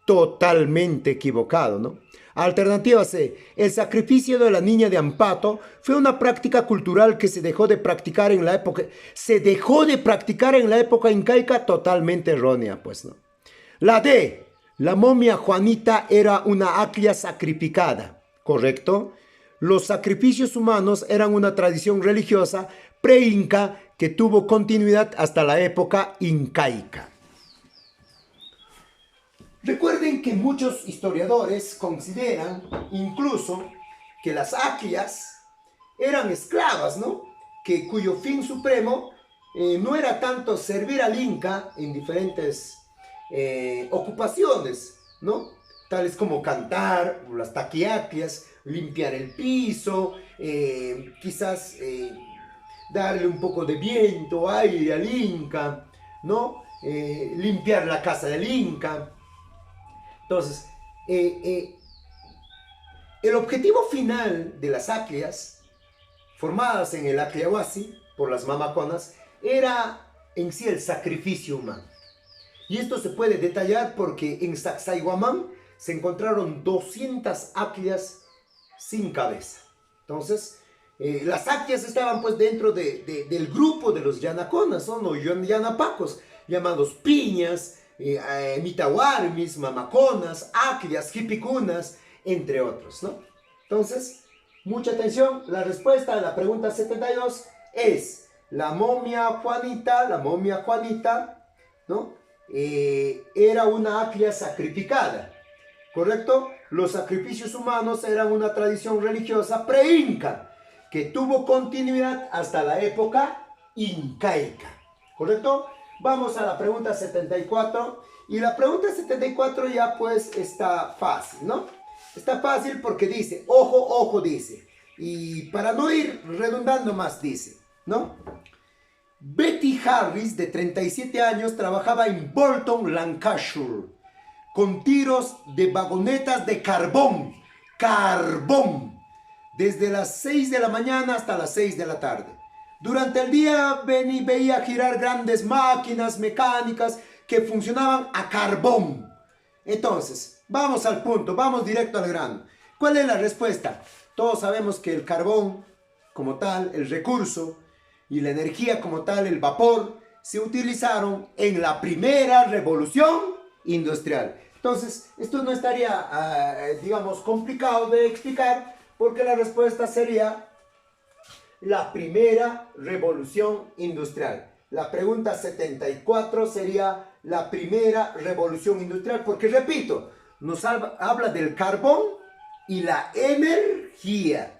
Totalmente equivocado, ¿no? Alternativa C. El sacrificio de la niña de Ampato fue una práctica cultural que se dejó de practicar en la época. Incaica, totalmente errónea, pues, ¿no? La D. La momia Juanita era una aquila sacrificada, ¿correcto? Los sacrificios humanos eran una tradición religiosa pre-inca que tuvo continuidad hasta la época incaica. Recuerden que muchos historiadores consideran incluso que las aquilas eran esclavas, ¿no? Cuyo fin supremo no era tanto servir al inca en diferentes ocupaciones, ¿no? Tales como cantar, las taquiaquias, limpiar el piso, quizás darle un poco de viento, aire al inca, ¿no? Limpiar la casa del inca. Entonces, el objetivo final de las aqueas, formadas en el Aquiahuasi por las mamaconas, era en sí el sacrificio humano. Y esto se puede detallar porque en Sacsayhuamán se encontraron 200 aqueas sin cabeza. Entonces, las aqueas estaban pues dentro del grupo de los yanaconas, ¿no? Los yanapacos, llamados piñas, mitahuarmis, mamaconas, aqueas, jipicunas, entre otros, ¿no? Entonces, mucha atención, la respuesta a la pregunta 72 es la momia Juanita, ¿no? Era una aquila sacrificada, ¿correcto? Los sacrificios humanos eran una tradición religiosa pre-inca que tuvo continuidad hasta la época incaica, ¿correcto? Vamos a la pregunta 74 y la pregunta 74 ya pues está fácil, ¿no? Está fácil porque dice, ojo, ojo, dice. Y para no ir redundando más, dice, ¿no? Betty Harris, de 37 años, trabajaba en Bolton, Lancashire, con tiros de vagonetas de carbón, desde las 6 de la mañana hasta las 6 de la tarde. Durante el día veía girar grandes máquinas mecánicas que funcionaban a carbón. Entonces, vamos al punto, vamos directo al grano. ¿Cuál es la respuesta? Todos sabemos que el carbón, como tal, el recurso, y la energía como tal, el vapor, se utilizaron en la primera revolución industrial. Entonces, esto no estaría, digamos, complicado de explicar, porque la respuesta sería la primera revolución industrial. La pregunta 74 sería la primera revolución industrial, porque repito, nos habla del carbón y la energía,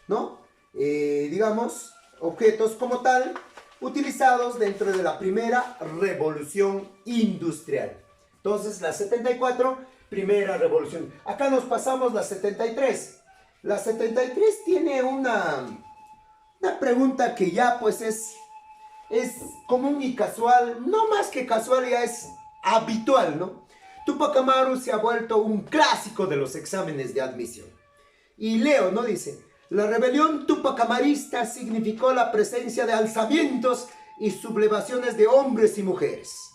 ¿no? Digamos, objetos como tal, utilizados dentro de la primera revolución industrial. Entonces, la 74, primera revolución. Acá nos pasamos la 73. La 73 tiene una pregunta que ya pues es común y casual, no más que casual, ya es habitual, ¿no? Tupac Amaru se ha vuelto un clásico de los exámenes de admisión. Y leo, ¿no? Dice, la rebelión tupacamarista significó la presencia de alzamientos y sublevaciones de hombres y mujeres.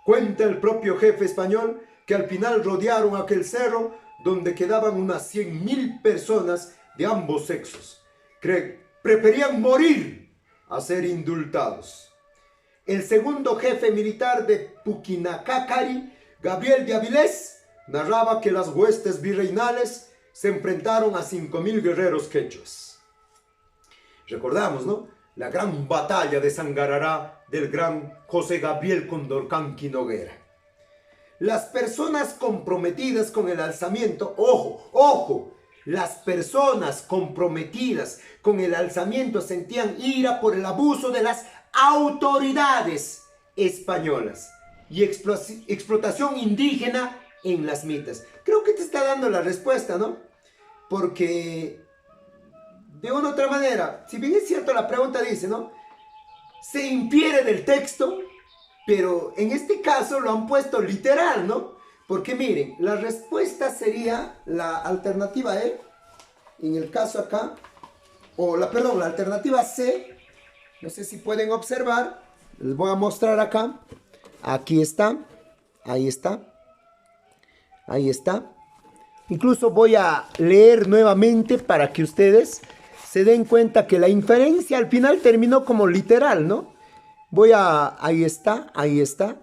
Cuenta el propio jefe español que al final rodearon aquel cerro donde quedaban unas 100.000 personas de ambos sexos. Preferían morir a ser indultados. El segundo jefe militar de Puquinacácari, Gabriel de Avilés, narraba que las huestes virreinales se enfrentaron a 5.000 guerreros quechuas. Recordamos, ¿no? La gran batalla de Sangarará del gran José Gabriel Condorcanqui Noguera. Las personas comprometidas con el alzamiento, ojo, ojo, las personas comprometidas con el alzamiento sentían ira por el abuso de las autoridades españolas y explotación indígena en las mitas. Creo que te está dando la respuesta, ¿no? Porque de una u otra manera, si bien es cierto la pregunta dice, ¿no? Se infiere del texto, pero en este caso lo han puesto literal, ¿no? Porque miren, la respuesta sería la alternativa E, en el caso acá, la alternativa C, no sé si pueden observar, les voy a mostrar acá, aquí está, ahí está, ahí está. Incluso voy a leer nuevamente para que ustedes se den cuenta que la inferencia al final terminó como literal, ¿no? Ahí está, ahí está.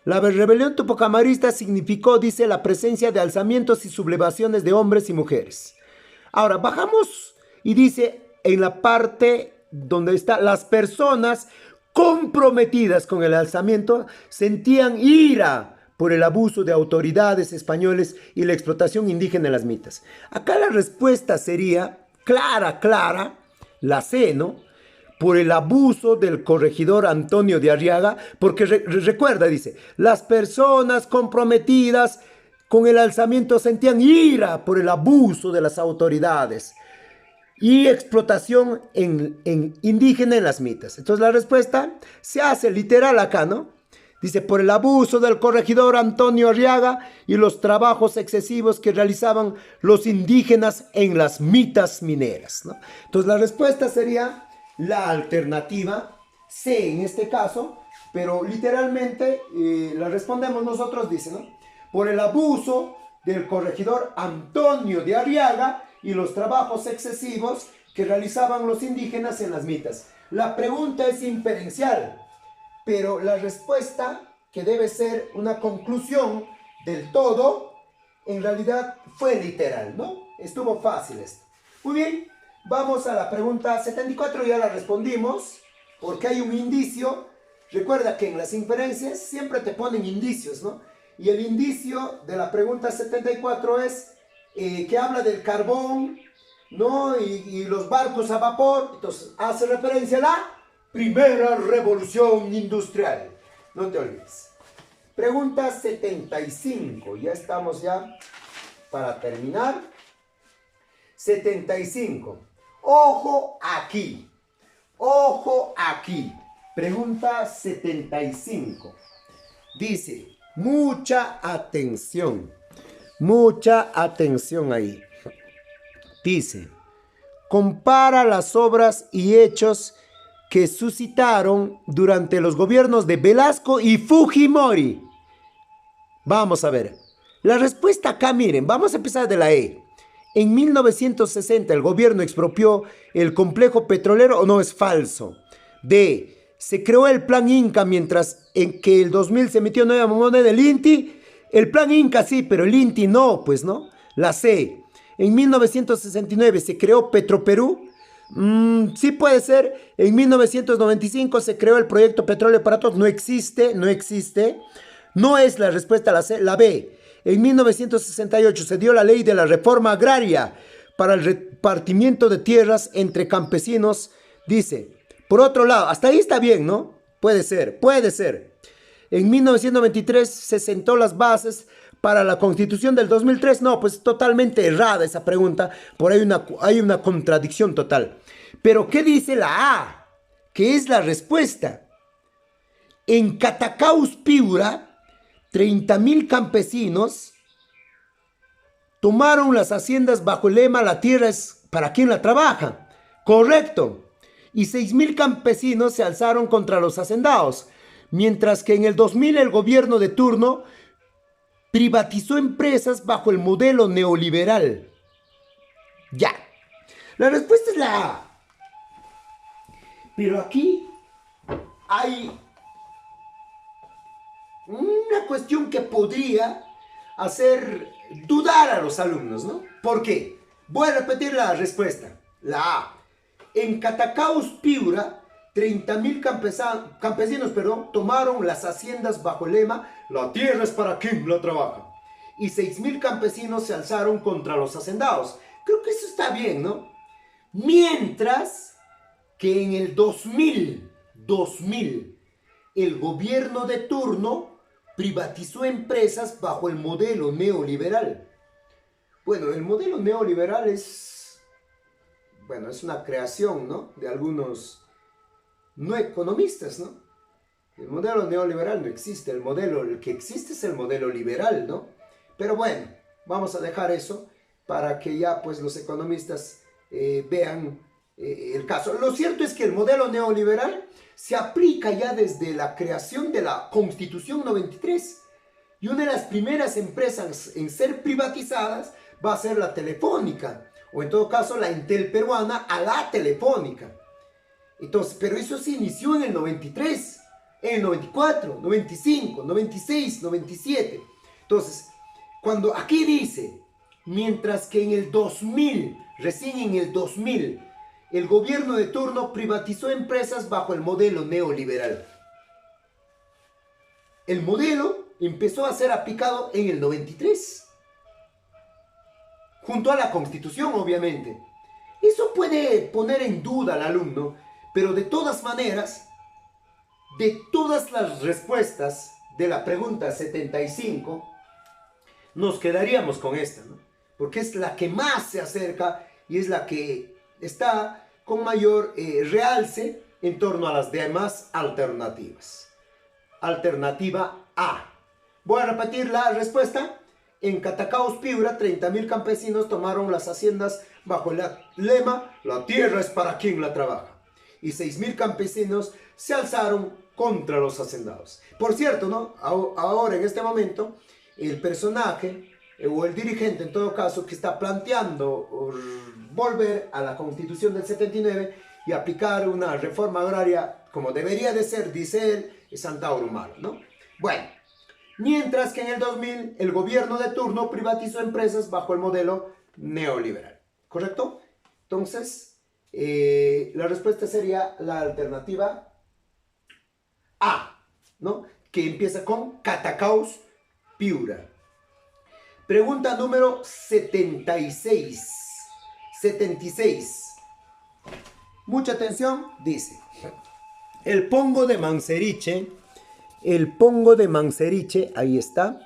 La rebelión tupacamarista significó, dice, la presencia de alzamientos y sublevaciones de hombres y mujeres. Ahora, bajamos y dice, en la parte donde está, las personas comprometidas con el alzamiento sentían ira por el abuso de autoridades españoles y la explotación indígena en las mitas. Acá la respuesta sería clara, la C, ¿no? Por el abuso del corregidor Antonio de Arriaga, porque recuerda, dice, las personas comprometidas con el alzamiento sentían ira por el abuso de las autoridades y explotación indígena en las mitas. Entonces la respuesta se hace literal acá, ¿no? Dice, por el abuso del corregidor Antonio Arriaga y los trabajos excesivos que realizaban los indígenas en las mitas mineras, ¿no? Entonces la respuesta sería la alternativa C en este caso, pero literalmente la respondemos nosotros, dice, ¿no? Por el abuso del corregidor Antonio de Arriaga y los trabajos excesivos que realizaban los indígenas en las mitas. La pregunta es inferencial, pero la respuesta, que debe ser una conclusión del todo, en realidad fue literal, ¿no? Estuvo fácil esto. Muy bien, vamos a la pregunta 74, ya la respondimos, porque hay un indicio. Recuerda que en las inferencias siempre te ponen indicios, ¿no? Y el indicio de la pregunta 74 es que habla del carbón, ¿no? Y los barcos a vapor. Entonces hace referencia a la primera revolución industrial. No te olvides. Pregunta 75. Ya estamos para terminar. 75. Ojo aquí. Ojo aquí. Pregunta 75. Dice, mucha atención. Mucha atención ahí. Dice, compara las obras y hechos que suscitaron durante los gobiernos de Velasco y Fujimori. Vamos a ver. La respuesta acá, miren, vamos a empezar de la E. En 1960 el gobierno expropió el complejo petrolero, o no, es falso. D. Se creó el plan Inca, mientras en que el 2000 se emitió nueva moneda del INTI. El plan Inca sí, pero el INTI no, pues no. La C. En 1969 se creó Petroperú. Sí puede ser. En 1995 se creó el proyecto Petróleo para Todos. No existe, no existe. No es la respuesta la C, la B. En 1968 se dio la ley de la reforma agraria para el repartimiento de tierras entre campesinos. Dice, por otro lado, hasta ahí está bien, ¿no? Puede ser, puede ser. En 1993 se sentó las bases para la Constitución del 2003. No, pues totalmente errada esa pregunta. Por ahí hay una contradicción total. Pero ¿qué dice la A? ¿Qué es la respuesta? En Catacaus Piura, 30.000 campesinos tomaron las haciendas bajo el lema "la tierra es para quien la trabaja". Correcto. Y 6.000 campesinos se alzaron contra los hacendados. Mientras que en el 2000 el gobierno de turno privatizó empresas bajo el modelo neoliberal. Ya. La respuesta es la A. Pero aquí hay una cuestión que podría hacer dudar a los alumnos, ¿no? ¿Por qué? Voy a repetir la respuesta. La A. En Catacaus Piura, 30.000 campesinos tomaron las haciendas bajo el lema "la tierra es para quien la trabaja". Y 6.000 campesinos se alzaron contra los hacendados. Creo que eso está bien, ¿no? Mientras que en el 2000, el gobierno de turno privatizó empresas bajo el modelo neoliberal. Bueno, el modelo neoliberal es una creación, ¿no?, de algunos no economistas, ¿no? El modelo neoliberal no existe, el que existe es el modelo liberal, ¿no? Pero bueno, vamos a dejar eso para que ya pues los economistas vean el caso. Lo cierto es que el modelo neoliberal se aplica ya desde la creación de la Constitución 93. Y una de las primeras empresas en ser privatizadas va a ser la Telefónica, o en todo caso la Entel peruana a la Telefónica. Entonces, pero eso se inició en el 93, en el 94, 95, 96, 97. Entonces, cuando aquí dice, mientras que en el 2000, recién en el 2000, el gobierno de turno privatizó empresas bajo el modelo neoliberal. El modelo empezó a ser aplicado en el 93, junto a la Constitución, obviamente. Eso puede poner en duda al alumno, pero de todas maneras, de todas las respuestas de la pregunta 75, nos quedaríamos con esta, ¿no? Porque es la que más se acerca y es la que está con mayor realce en torno a las demás alternativas. Alternativa A. Voy a repetir la respuesta. En Catacaus Piura, 30.000 campesinos tomaron las haciendas bajo el lema "la tierra es para quien la trabaja". Y 6.000 campesinos se alzaron contra los hacendados. Por cierto, ¿no? Ahora, en este momento, el personaje, o el dirigente en todo caso, que está planteando volver a la Constitución del 79 y aplicar una reforma agraria como debería de ser, dice él, es Antauro Humala, ¿no? Bueno, mientras que en el 2000 el gobierno de turno privatizó empresas bajo el modelo neoliberal, ¿correcto? Entonces, la respuesta sería la alternativa A, ¿no? Que empieza con Catacaus Piura. Pregunta número 76. 76. Mucha atención, dice. El Pongo de Manseriche, ahí está.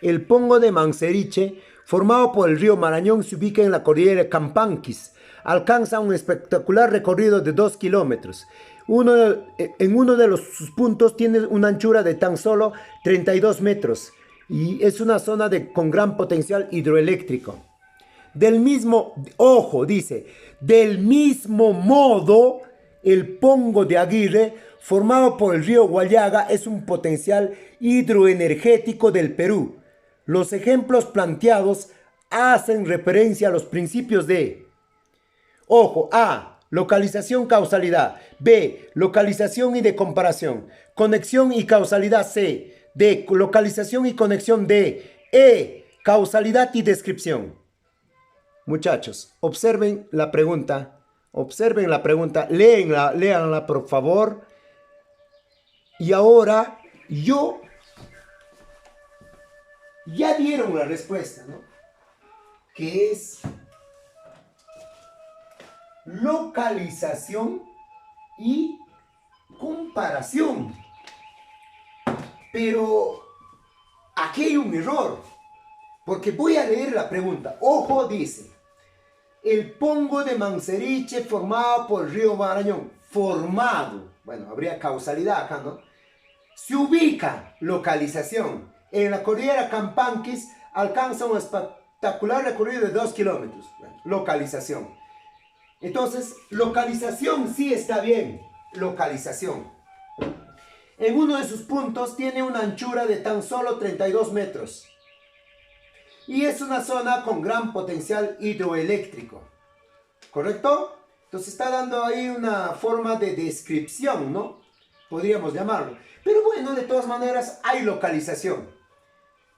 El Pongo de Manseriche formado por el río Marañón, se ubica en la cordillera de Campanquis. Alcanza un espectacular recorrido de 2 kilómetros. En uno de sus puntos tiene una anchura de tan solo 32 metros y es una zona con gran potencial hidroeléctrico. Del mismo modo, el Pongo de Aguirre, formado por el río Guallaga, es un potencial hidroenergético del Perú. Los ejemplos planteados hacen referencia a los principios de A. Localización, causalidad. B. Localización y de comparación. Conexión y causalidad. C. D. Localización y conexión. D. E. Causalidad y descripción. Muchachos, observen la pregunta. Léanla por favor. Y ahora ya dieron la respuesta, ¿no? Que es localización y comparación. Pero aquí hay un error, porque voy a leer la pregunta. Ojo, dice: el Pongo de Manseriche formado por el río Marañón. Formado, bueno, habría causalidad acá, ¿no? Se ubica, localización, en la cordillera Campanquis, alcanza un espectacular recorrido de 2 kilómetros. Bueno, localización. Entonces, localización sí está bien. Localización. En uno de sus puntos tiene una anchura de tan solo 32 metros. Y es una zona con gran potencial hidroeléctrico. ¿Correcto? Entonces está dando ahí una forma de descripción, ¿no? Podríamos llamarlo. Pero bueno, de todas maneras hay localización.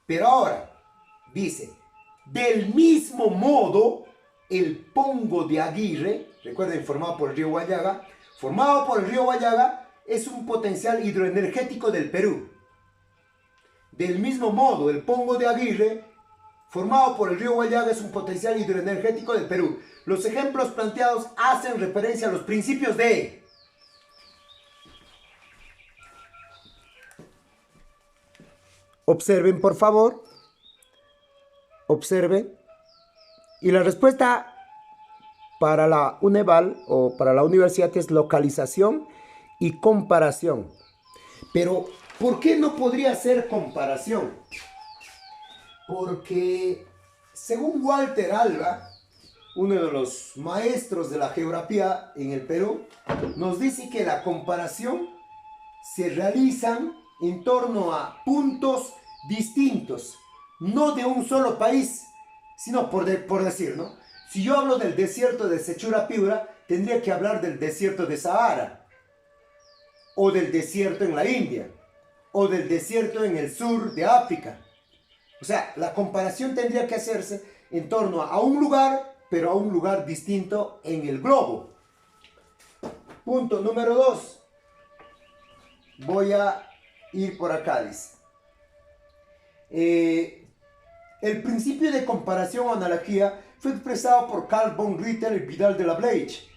Pero ahora, dice, del mismo modo, el Pongo de Aguirre, recuerden, formado por el río Guallaga, es un potencial hidroenergético del Perú. Del mismo modo, el Pongo de Aguirre, formado por el río Guallaga, es un potencial hidroenergético del Perú. Los ejemplos planteados hacen referencia a los principios de... Observen, por favor. Observen. Y la respuesta para la UNEVAL o para la universidad es localización y comparación. Pero, ¿por qué no podría ser comparación? Porque, según Walter Alba, uno de los maestros de la geografía en el Perú, nos dice que la comparación se realiza en torno a puntos distintos, no de un solo país, sino por decir, ¿no? Si yo hablo del desierto de Sechura Piura, tendría que hablar del desierto de Sahara, o del desierto en la India, o del desierto en el sur de África. O sea, la comparación tendría que hacerse en torno a un lugar, pero a un lugar distinto en el globo. Punto número 2. Voy a ir por acá, dice. El principio de comparación o analogía fue expresado por Carl von Ritter y Vidal de la Bleche,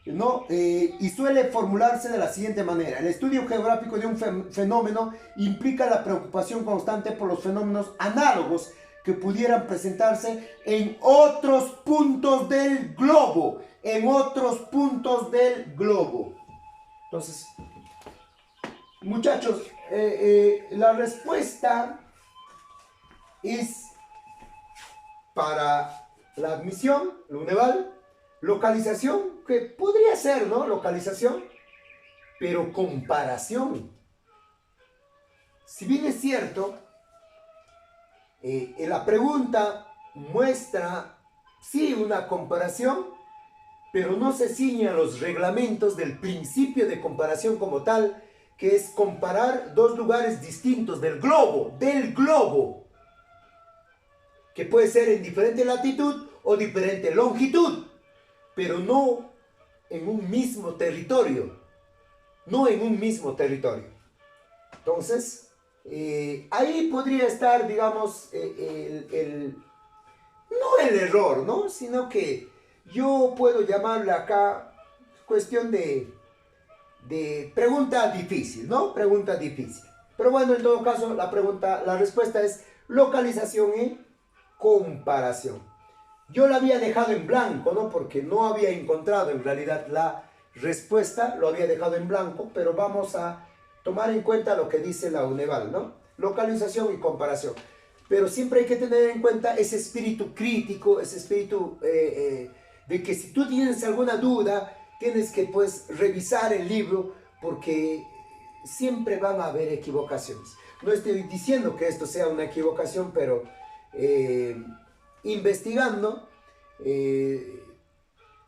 ¿no? Y suele formularse de la siguiente manera: el estudio geográfico de un fenómeno implica la preocupación constante por los fenómenos análogos que pudieran presentarse en otros puntos del globo. Entonces, muchachos, la respuesta es para la admisión, la UNEVAL, localización, que podría ser, ¿no? Localización, pero comparación. Si bien es cierto, la pregunta muestra, sí, una comparación, pero no se ciñe a los reglamentos del principio de comparación como tal, que es comparar dos lugares distintos del globo, que puede ser en diferente latitud o diferente longitud, pero no en un mismo territorio. Entonces, ahí podría estar, digamos, no el error, ¿no? Sino que yo puedo llamarle acá cuestión de pregunta difícil, ¿no? Pregunta difícil. Pero bueno, en todo caso, la respuesta es localización y comparación. Yo la había dejado en blanco, ¿no? Porque no había encontrado en realidad la respuesta, lo había dejado en blanco, pero vamos a tomar en cuenta lo que dice la UNEVAL, ¿no? Localización y comparación. Pero siempre hay que tener en cuenta ese espíritu crítico, ese espíritu de que si tú tienes alguna duda, tienes que pues revisar el libro, porque siempre van a haber equivocaciones. No estoy diciendo que esto sea una equivocación, pero investigando,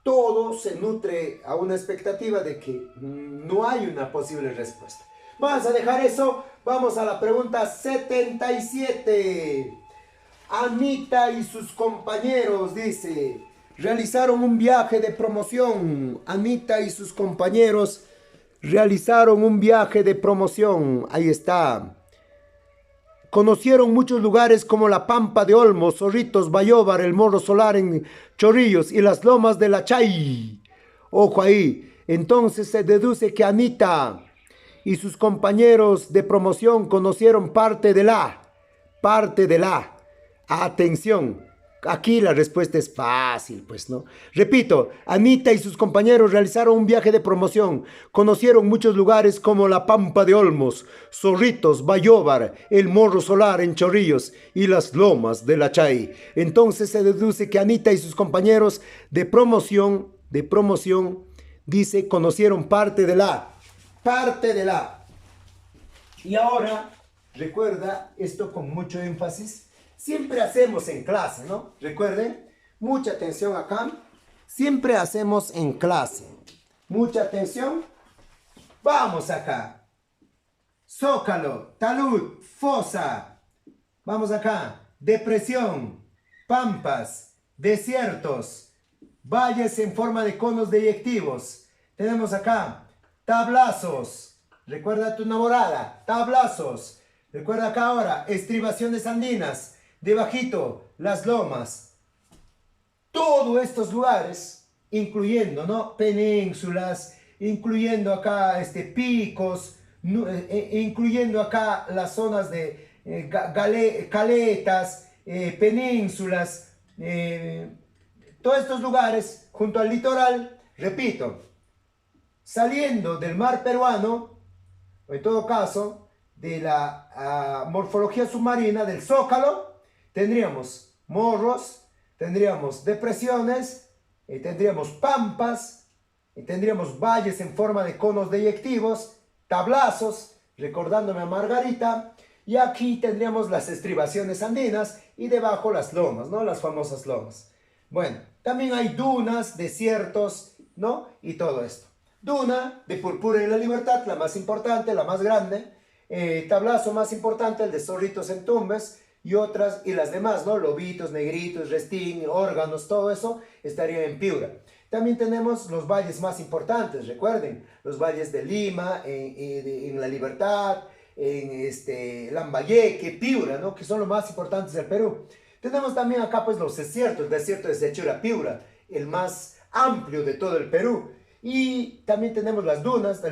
todo se nutre a una expectativa de que no hay una posible respuesta. Vamos a dejar eso, vamos a la pregunta 77. Anita y sus compañeros, dice, realizaron un viaje de promoción. Anita y sus compañeros realizaron un viaje de promoción. Ahí está. Conocieron muchos lugares como la Pampa de Olmos, Zorritos, Bayóvar, el Morro Solar en Chorrillos y las Lomas de la Chay. Ojo ahí. Entonces se deduce que Anita y sus compañeros de promoción conocieron parte de la. Atención. Aquí la respuesta es fácil, pues, ¿no? Repito, Anita y sus compañeros realizaron un viaje de promoción. Conocieron muchos lugares como la Pampa de Olmos, Zorritos, Bayóvar, el Morro Solar en Chorrillos y las Lomas de la Chay. Entonces se deduce que Anita y sus compañeros de promoción, dice, conocieron parte de la. Y ahora, recuerda esto con mucho énfasis. Siempre hacemos en clase, ¿no? Recuerden, mucha atención acá. Siempre hacemos en clase. Mucha atención. Vamos acá. Zócalo, talud, fosa. Vamos acá. Depresión, pampas, desiertos, valles en forma de conos deyectivos. Tenemos acá tablazos. Recuerda tu enamorada. Tablazos. Recuerda acá ahora estribaciones andinas. Debajito, las lomas, todos estos lugares, incluyendo, ¿no? Penínsulas, incluyendo acá picos, incluyendo acá las zonas de caletas, penínsulas, todos estos lugares junto al litoral, repito, saliendo del mar peruano, o en todo caso, de la morfología submarina del Zócalo, tendríamos morros, tendríamos depresiones, tendríamos pampas, tendríamos valles en forma de conos deyectivos, tablazos, recordándome a Margarita, y aquí tendríamos las estribaciones andinas y debajo las lomas, ¿no? Las famosas lomas. Bueno, también hay dunas, desiertos, ¿no? Y todo esto. Duna de Purpura y la Libertad, la más importante, la más grande. Tablazo más importante, el de Zorritos en Tumbes, y otras, y las demás, ¿no? Lobitos, Negritos, Restín, Órganos, todo eso estaría en Piura. También tenemos los valles más importantes, recuerden, los valles de Lima, en La Libertad, en Lambayeque, Piura, ¿no? Que son los más importantes del Perú. Tenemos también acá pues los desiertos, el desierto de Sechura Piura, el más amplio de todo el Perú. Y también tenemos las dunas,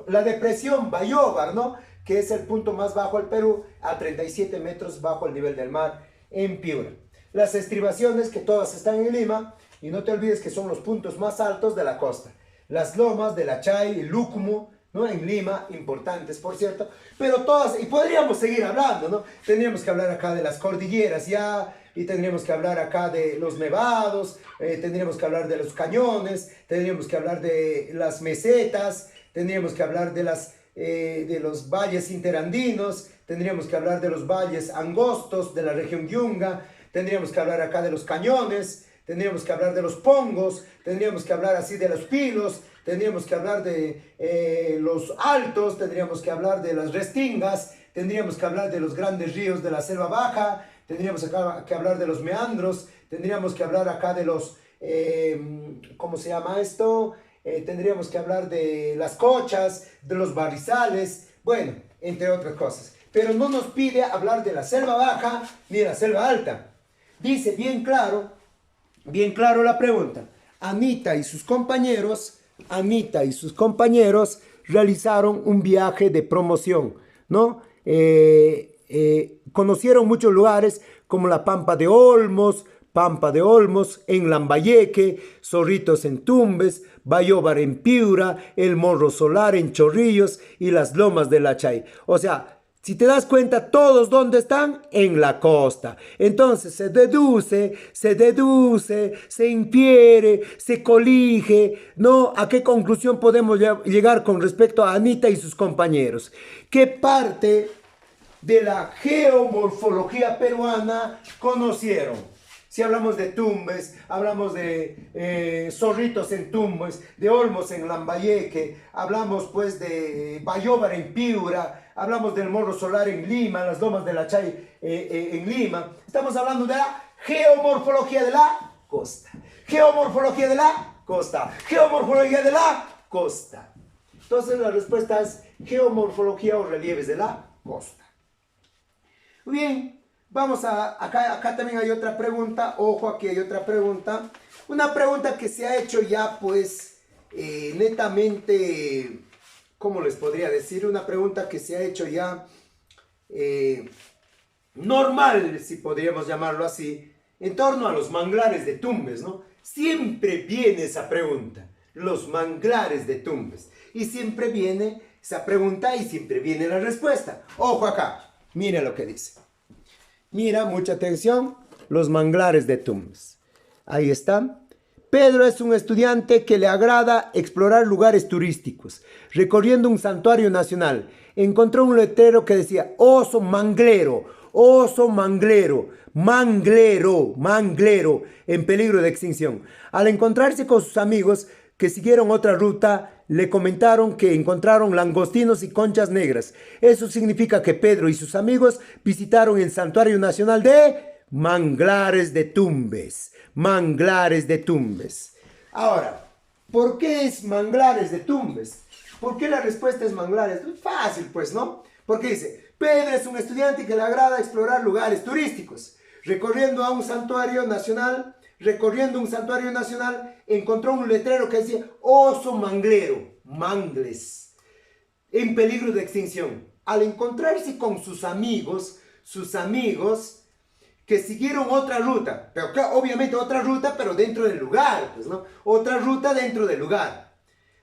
la depresión Bayóvar, ¿no? Que es el punto más bajo del Perú, a 37 metros bajo el nivel del mar, en Piura. Las estribaciones, que todas están en Lima, y no te olvides que son los puntos más altos de la costa. Las lomas de la Chay y Lúcumo, ¿no? En Lima, importantes, por cierto, pero todas, y podríamos seguir hablando, ¿no? Tendríamos que hablar acá de las cordilleras ya, y tendríamos que hablar acá de los nevados, tendríamos que hablar de los cañones, tendríamos que hablar de las mesetas, tendríamos que hablar de los valles interandinos, tendríamos que hablar de los valles angostos de la región Yunga, tendríamos que hablar acá de los cañones, tendríamos que hablar de los pongos, tendríamos que hablar así de los pilos, tendríamos que hablar de los altos, tendríamos que hablar de las restingas, tendríamos que hablar de los grandes ríos de la selva baja, tendríamos que hablar de los meandros, tendríamos que hablar acá de los, ¿cómo se llama esto? Tendríamos que hablar de las cochas, de los barrizales, bueno, entre otras cosas. Pero no nos pide hablar de la selva baja ni de la selva alta. Dice bien claro la pregunta. Anita y sus compañeros realizaron un viaje de promoción, ¿no? Conocieron muchos lugares como la Pampa de Olmos, en Lambayeque, Zorritos en Tumbes, Bayóvar en Piura, El Morro Solar en Chorrillos y las Lomas de la Chay. O sea, si te das cuenta, todos ¿dónde están? En la costa. Entonces se deduce, se infiere, se colige, ¿no? ¿A qué conclusión podemos llegar con respecto a Anita y sus compañeros? ¿Qué parte de la geomorfología peruana conocieron? Si hablamos de Tumbes, hablamos de Zorritos en Tumbes, de Olmos en Lambayeque, hablamos pues de Bayóvar en Piura, hablamos del Morro Solar en Lima, las Lomas de la Chay en Lima. Estamos hablando de la geomorfología de la costa. Geomorfología de la costa. Geomorfología de la costa. Entonces la respuesta es geomorfología o relieves de la costa. Muy bien. Vamos acá también hay otra pregunta, ojo, aquí hay otra pregunta. Una pregunta que se ha hecho ya pues netamente, ¿cómo les podría decir? Una pregunta que se ha hecho ya normal, si podríamos llamarlo así, en torno a los manglares de Tumbes, ¿no? Siempre viene esa pregunta, los manglares de Tumbes. Y siempre viene esa pregunta y siempre viene la respuesta. Ojo acá, mira lo que dice. Mira, mucha atención, los manglares de Tumbes. Ahí está. Pedro es un estudiante que le agrada explorar lugares turísticos. Recorriendo un santuario nacional, encontró un letrero que decía oso manglero, manglero, en peligro de extinción. Al encontrarse con sus amigos que siguieron otra ruta, le comentaron que encontraron langostinos y conchas negras. Eso significa que Pedro y sus amigos visitaron el Santuario Nacional de Manglares de Tumbes. Manglares de Tumbes. Ahora, ¿por qué es Manglares de Tumbes? ¿Por qué la respuesta es manglares? Es fácil, pues, ¿no? Porque dice, Pedro es un estudiante que le agrada explorar lugares turísticos. Recorriendo un santuario nacional, encontró un letrero que decía oso manglero, mangles, en peligro de extinción. Al encontrarse con sus amigos que siguieron otra ruta, pero obviamente otra ruta, pero dentro del lugar, pues, ¿no? Otra ruta dentro del lugar.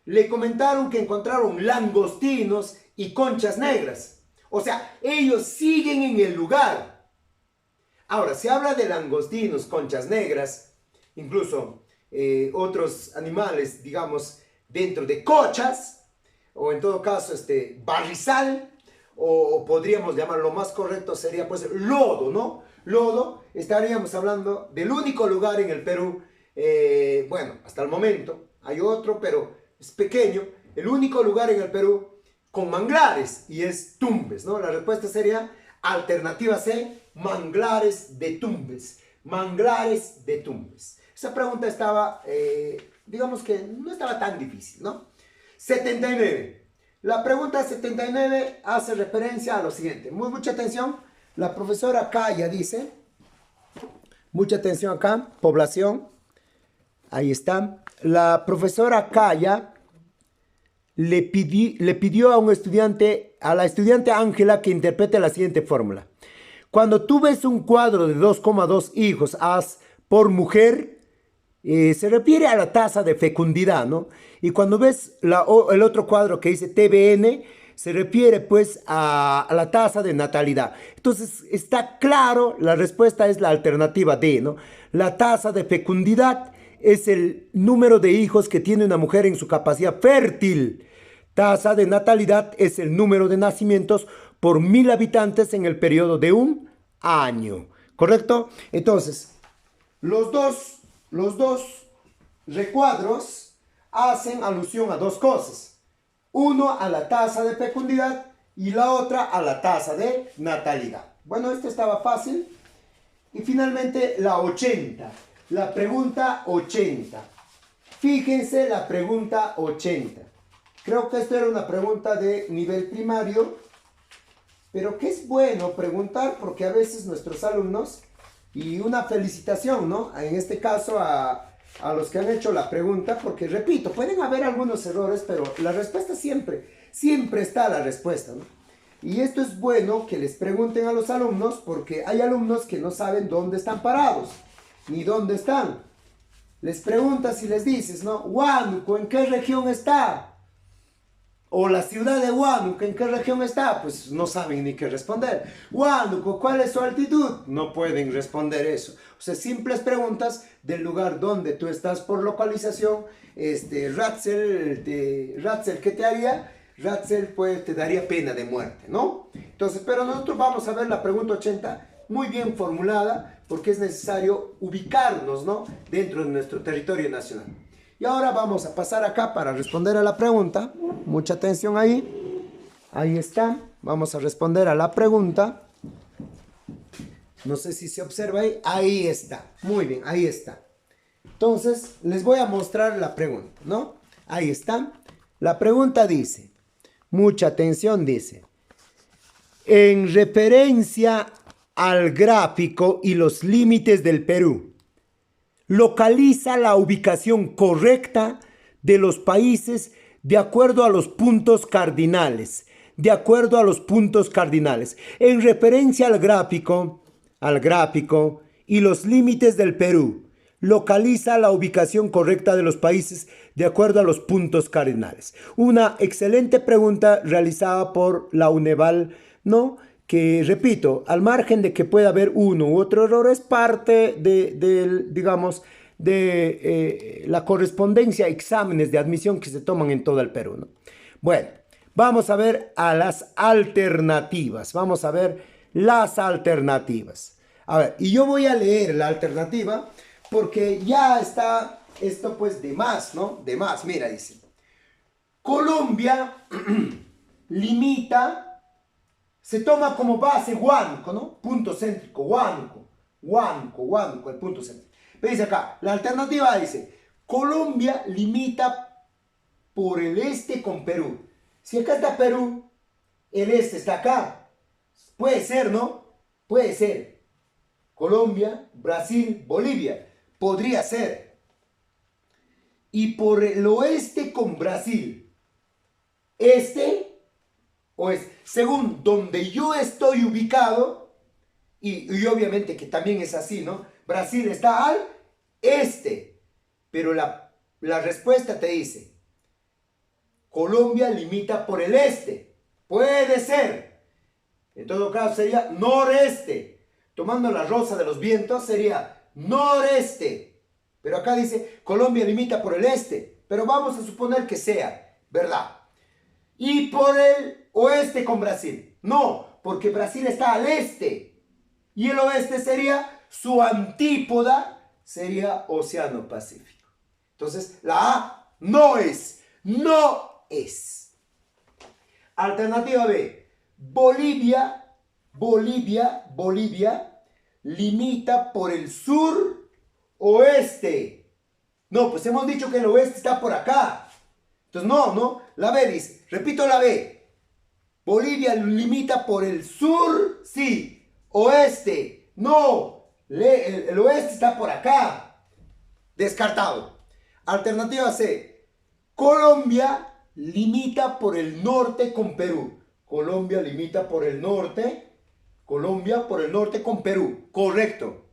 Le comentaron que encontraron langostinos y conchas negras. O sea, ellos siguen en el lugar. Ahora, se habla de langostinos, conchas negras, incluso otros animales, digamos, dentro de cochas, o en todo caso, barrizal, o podríamos llamarlo más correcto, sería pues lodo, ¿no? Lodo, estaríamos hablando del único lugar en el Perú, bueno, hasta el momento, hay otro, pero es pequeño, el único lugar en el Perú con manglares, y es Tumbes, ¿no? La respuesta sería alternativa C, manglares de Tumbes. Manglares de Tumbes. Esa pregunta estaba, digamos que no estaba tan difícil, ¿no? 79. La pregunta 79 hace referencia a lo siguiente. Mucha atención. La profesora Calla dice, mucha atención acá, población. Ahí está. La profesora Calla le pidió a la estudiante Ángela que interprete la siguiente fórmula. Cuando tú ves un cuadro de 2,2 hijos por mujer, se refiere a la tasa de fecundidad, ¿no? Y cuando ves el otro cuadro que dice TBN, se refiere pues a la tasa de natalidad. Entonces está claro, la respuesta es la alternativa D, ¿no? La tasa de fecundidad es el número de hijos que tiene una mujer en su capacidad fértil. Tasa de natalidad es el número de nacimientos por 1000 habitantes en el periodo de un año. ¿Correcto? Entonces, los dos recuadros hacen alusión a dos cosas. Uno a la tasa de fecundidad y la otra a la tasa de natalidad. Bueno, esto estaba fácil. Y finalmente la 80. La pregunta 80. Fíjense la pregunta 80. Creo que esto era una pregunta de nivel primario, pero que es bueno preguntar porque a veces nuestros alumnos, y una felicitación, ¿no? En este caso a los que han hecho la pregunta, porque repito, pueden haber algunos errores, pero la respuesta siempre está la respuesta, ¿no? Y esto es bueno que les pregunten a los alumnos porque hay alumnos que no saben dónde están parados, ni dónde están. Les preguntas y les dices, ¿no? Huánuco, ¿en qué región está? O la ciudad de Huánuco, ¿en qué región está? Pues no saben ni qué responder. Huánuco, ¿cuál es su altitud? No pueden responder eso. O sea, simples preguntas del lugar donde tú estás por localización. Ratzel, ¿qué te haría? Ratzel, pues, te daría pena de muerte, ¿no? Entonces, pero nosotros vamos a ver la pregunta 80 muy bien formulada porque es necesario ubicarnos, ¿no? Dentro de nuestro territorio nacional. Y ahora vamos a pasar acá para responder a la pregunta. Mucha atención ahí. Ahí está. Vamos a responder a la pregunta. No sé si se observa ahí. Ahí está. Muy bien, ahí está. Entonces, les voy a mostrar la pregunta, ¿no? Ahí está. La pregunta dice, mucha atención, dice, en referencia al gráfico y los límites del Perú, localiza la ubicación correcta de los países de acuerdo a los puntos cardinales. De acuerdo a los puntos cardinales. En referencia al gráfico y los límites del Perú, localiza la ubicación correcta de los países de acuerdo a los puntos cardinales. Una excelente pregunta realizada por la UNEVAL, ¿no? Que, repito, al margen de que pueda haber uno u otro error, es parte digamos, de la correspondencia a exámenes de admisión que se toman en todo el Perú, ¿no? Bueno, vamos a ver a las alternativas. Vamos a ver las alternativas. A ver, y yo voy a leer la alternativa porque ya está esto pues de más, ¿no? De más, mira, dice. Colombia limita... Se toma como base Huánuco, ¿no? Punto céntrico, Huánuco, el punto céntrico. Veis acá, la alternativa dice, Colombia limita por el este con Perú. Si acá está Perú, el este está acá. Puede ser, ¿no? Puede ser. Colombia, Brasil, Bolivia. Podría ser. Y por el oeste con Brasil. Este... Pues, según donde yo estoy ubicado, y obviamente que también es así, ¿no? Brasil está al este, pero la respuesta te dice, Colombia limita por el este. Puede ser. En todo caso sería noreste. Tomando la rosa de los vientos sería noreste. Pero acá dice, Colombia limita por el este. Pero vamos a suponer que sea, ¿verdad? Y por el oeste con Brasil. No, porque Brasil está al este. Y el oeste sería, su antípoda sería Océano Pacífico. Entonces, la A no es. No es. Alternativa B. Bolivia limita por el sur oeste. No, pues hemos dicho que el oeste está por acá. Entonces, no. La B dice, repito la B. Bolivia limita por el sur, sí. Oeste, no. El oeste está por acá. Descartado. Alternativa C. Colombia limita por el norte con Perú. Colombia limita por el norte. Colombia por el norte con Perú. Correcto.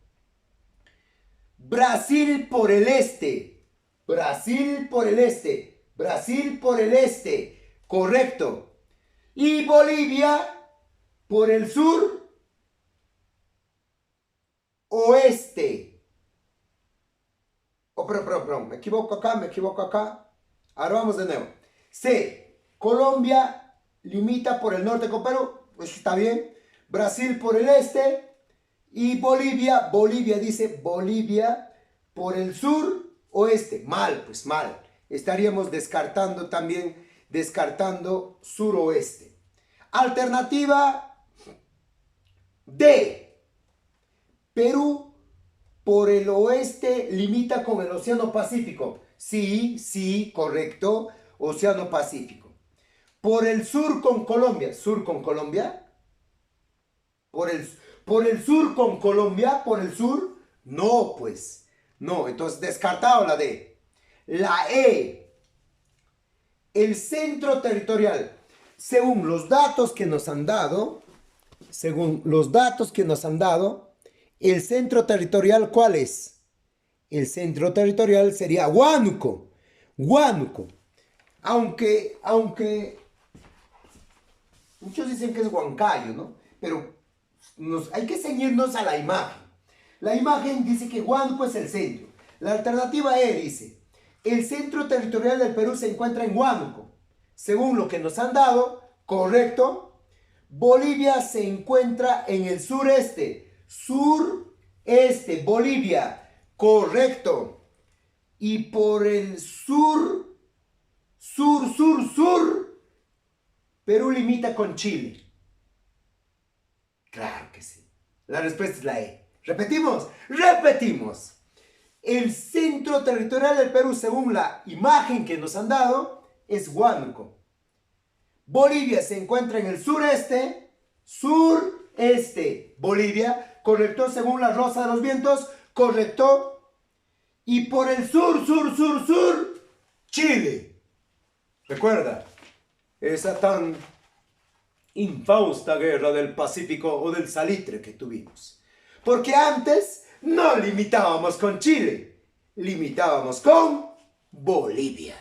Brasil por el este. Brasil por el este. Brasil por el este, correcto. Y Bolivia por el sur oeste. Oh, perdón, me equivoco acá. Ahora vamos de nuevo. C, Colombia limita por el norte con Perú, pues está bien. Brasil por el este. Y Bolivia dice Bolivia por el sur oeste. Mal, pues mal. Estaríamos descartando suroeste. Alternativa D. Perú por el oeste limita con el Océano Pacífico. Sí, correcto. Océano Pacífico. Por el sur con Colombia. ¿Sur con Colombia? Por el sur con Colombia. ¿Por el sur? No, pues. No, entonces descartado la D. La E, el centro territorial. según los datos que nos han dado, el centro territorial, ¿cuál es? El centro territorial sería Huánuco. Huánuco. Aunque muchos dicen que es Huancayo, ¿no? Pero hay que ceñirnos a la imagen. La imagen dice que Huánuco es el centro. La alternativa E dice, el centro territorial del Perú se encuentra en Huánuco. Según lo que nos han dado, correcto. Bolivia se encuentra en el sureste. Sureste, Bolivia, correcto. Y por el sur, Perú limita con Chile. Claro que sí. La respuesta es la E. Repetimos. El centro territorial del Perú, según la imagen que nos han dado, es Huánuco. Bolivia se encuentra en el sureste, Bolivia, correcto, según la Rosa de los Vientos, correcto. Y por el sur, Chile. Recuerda, esa tan infausta guerra del Pacífico o del salitre que tuvimos. Porque antes no limitábamos con Chile, limitábamos con Bolivia.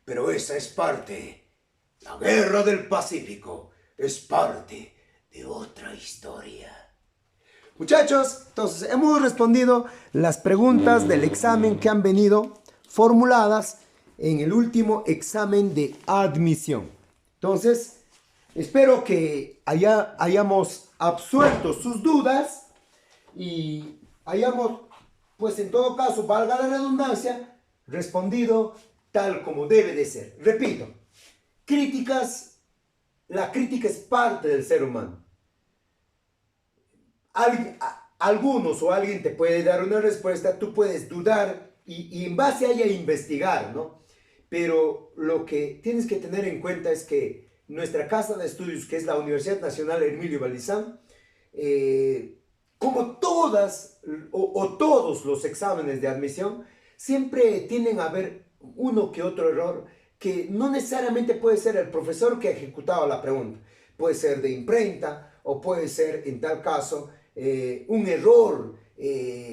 Pero esa es parte, la guerra del Pacífico es parte de otra historia. Muchachos, entonces hemos respondido las preguntas del examen que han venido formuladas en el último examen de admisión. Entonces, espero que hayamos absuelto sus dudas y hayamos, pues en todo caso, valga la redundancia, respondido tal como debe de ser. Repito, la crítica es parte del ser humano. Algunos o alguien te puede dar una respuesta, tú puedes dudar y en base a ella investigar, ¿no? Pero lo que tienes que tener en cuenta es que nuestra casa de estudios, que es la Universidad Nacional Hermilio Valdizán, como todos los exámenes de admisión, siempre tienden a haber uno que otro error que no necesariamente puede ser el profesor que ha ejecutado la pregunta. Puede ser de imprenta o puede ser, en tal caso, un error en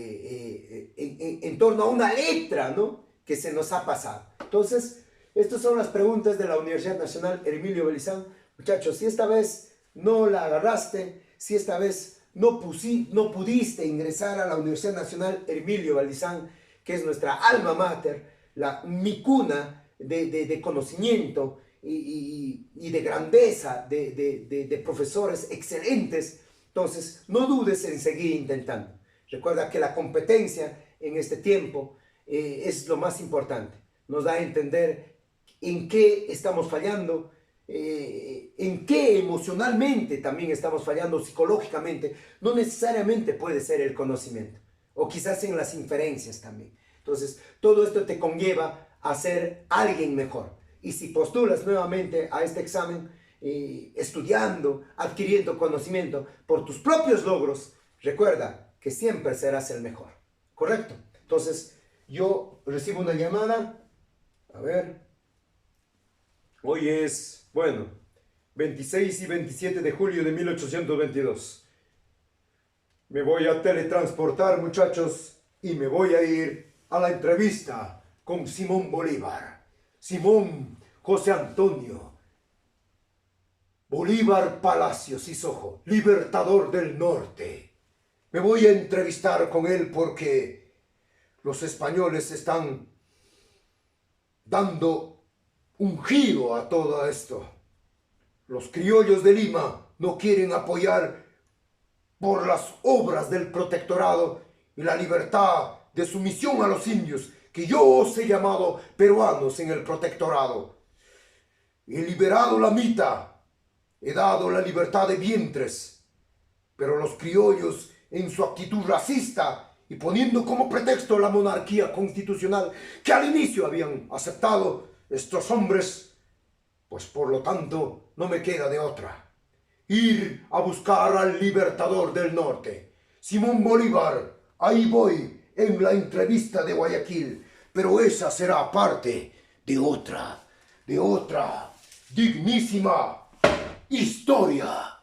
torno a una letra, ¿no?, que se nos ha pasado. Entonces, estas son las preguntas de la Universidad Nacional Hermilio Valdizán. Muchachos, si esta vez no la agarraste, si esta vez no pudiste ingresar a la Universidad Nacional Hermilio Valdizán, que es nuestra alma mater, mi cuna de conocimiento y de grandeza, de profesores excelentes, entonces no dudes en seguir intentando. Recuerda que la competencia en este tiempo es lo más importante. Nos da a entender en qué estamos fallando, en qué emocionalmente también estamos fallando, psicológicamente. No necesariamente puede ser el conocimiento, o quizás en las inferencias también. Entonces, todo esto te conlleva a ser alguien mejor. Y si postulas nuevamente a este examen, estudiando, adquiriendo conocimiento por tus propios logros, recuerda que siempre serás el mejor. ¿Correcto? Entonces, yo recibo una llamada. A ver. Hoy es, 26 y 27 de julio de 1822. Me voy a teletransportar, muchachos, y me voy a ir a la entrevista con Simón Bolívar. Simón José Antonio Bolívar Palacios y Sojo, libertador del norte. Me voy a entrevistar con él porque los españoles están dando un giro a todo esto. Los criollos de Lima no quieren apoyar por las obras del protectorado y la libertad de sumisión a los indios, que yo os he llamado peruanos en el protectorado. He liberado la mita, he dado la libertad de vientres, pero los criollos, en su actitud racista y poniendo como pretexto la monarquía constitucional que al inicio habían aceptado estos hombres, pues por lo tanto no me queda de otra: ir a buscar al libertador del norte, Simón Bolívar. Ahí voy en la entrevista de Guayaquil, pero esa será parte de otra dignísima Historia.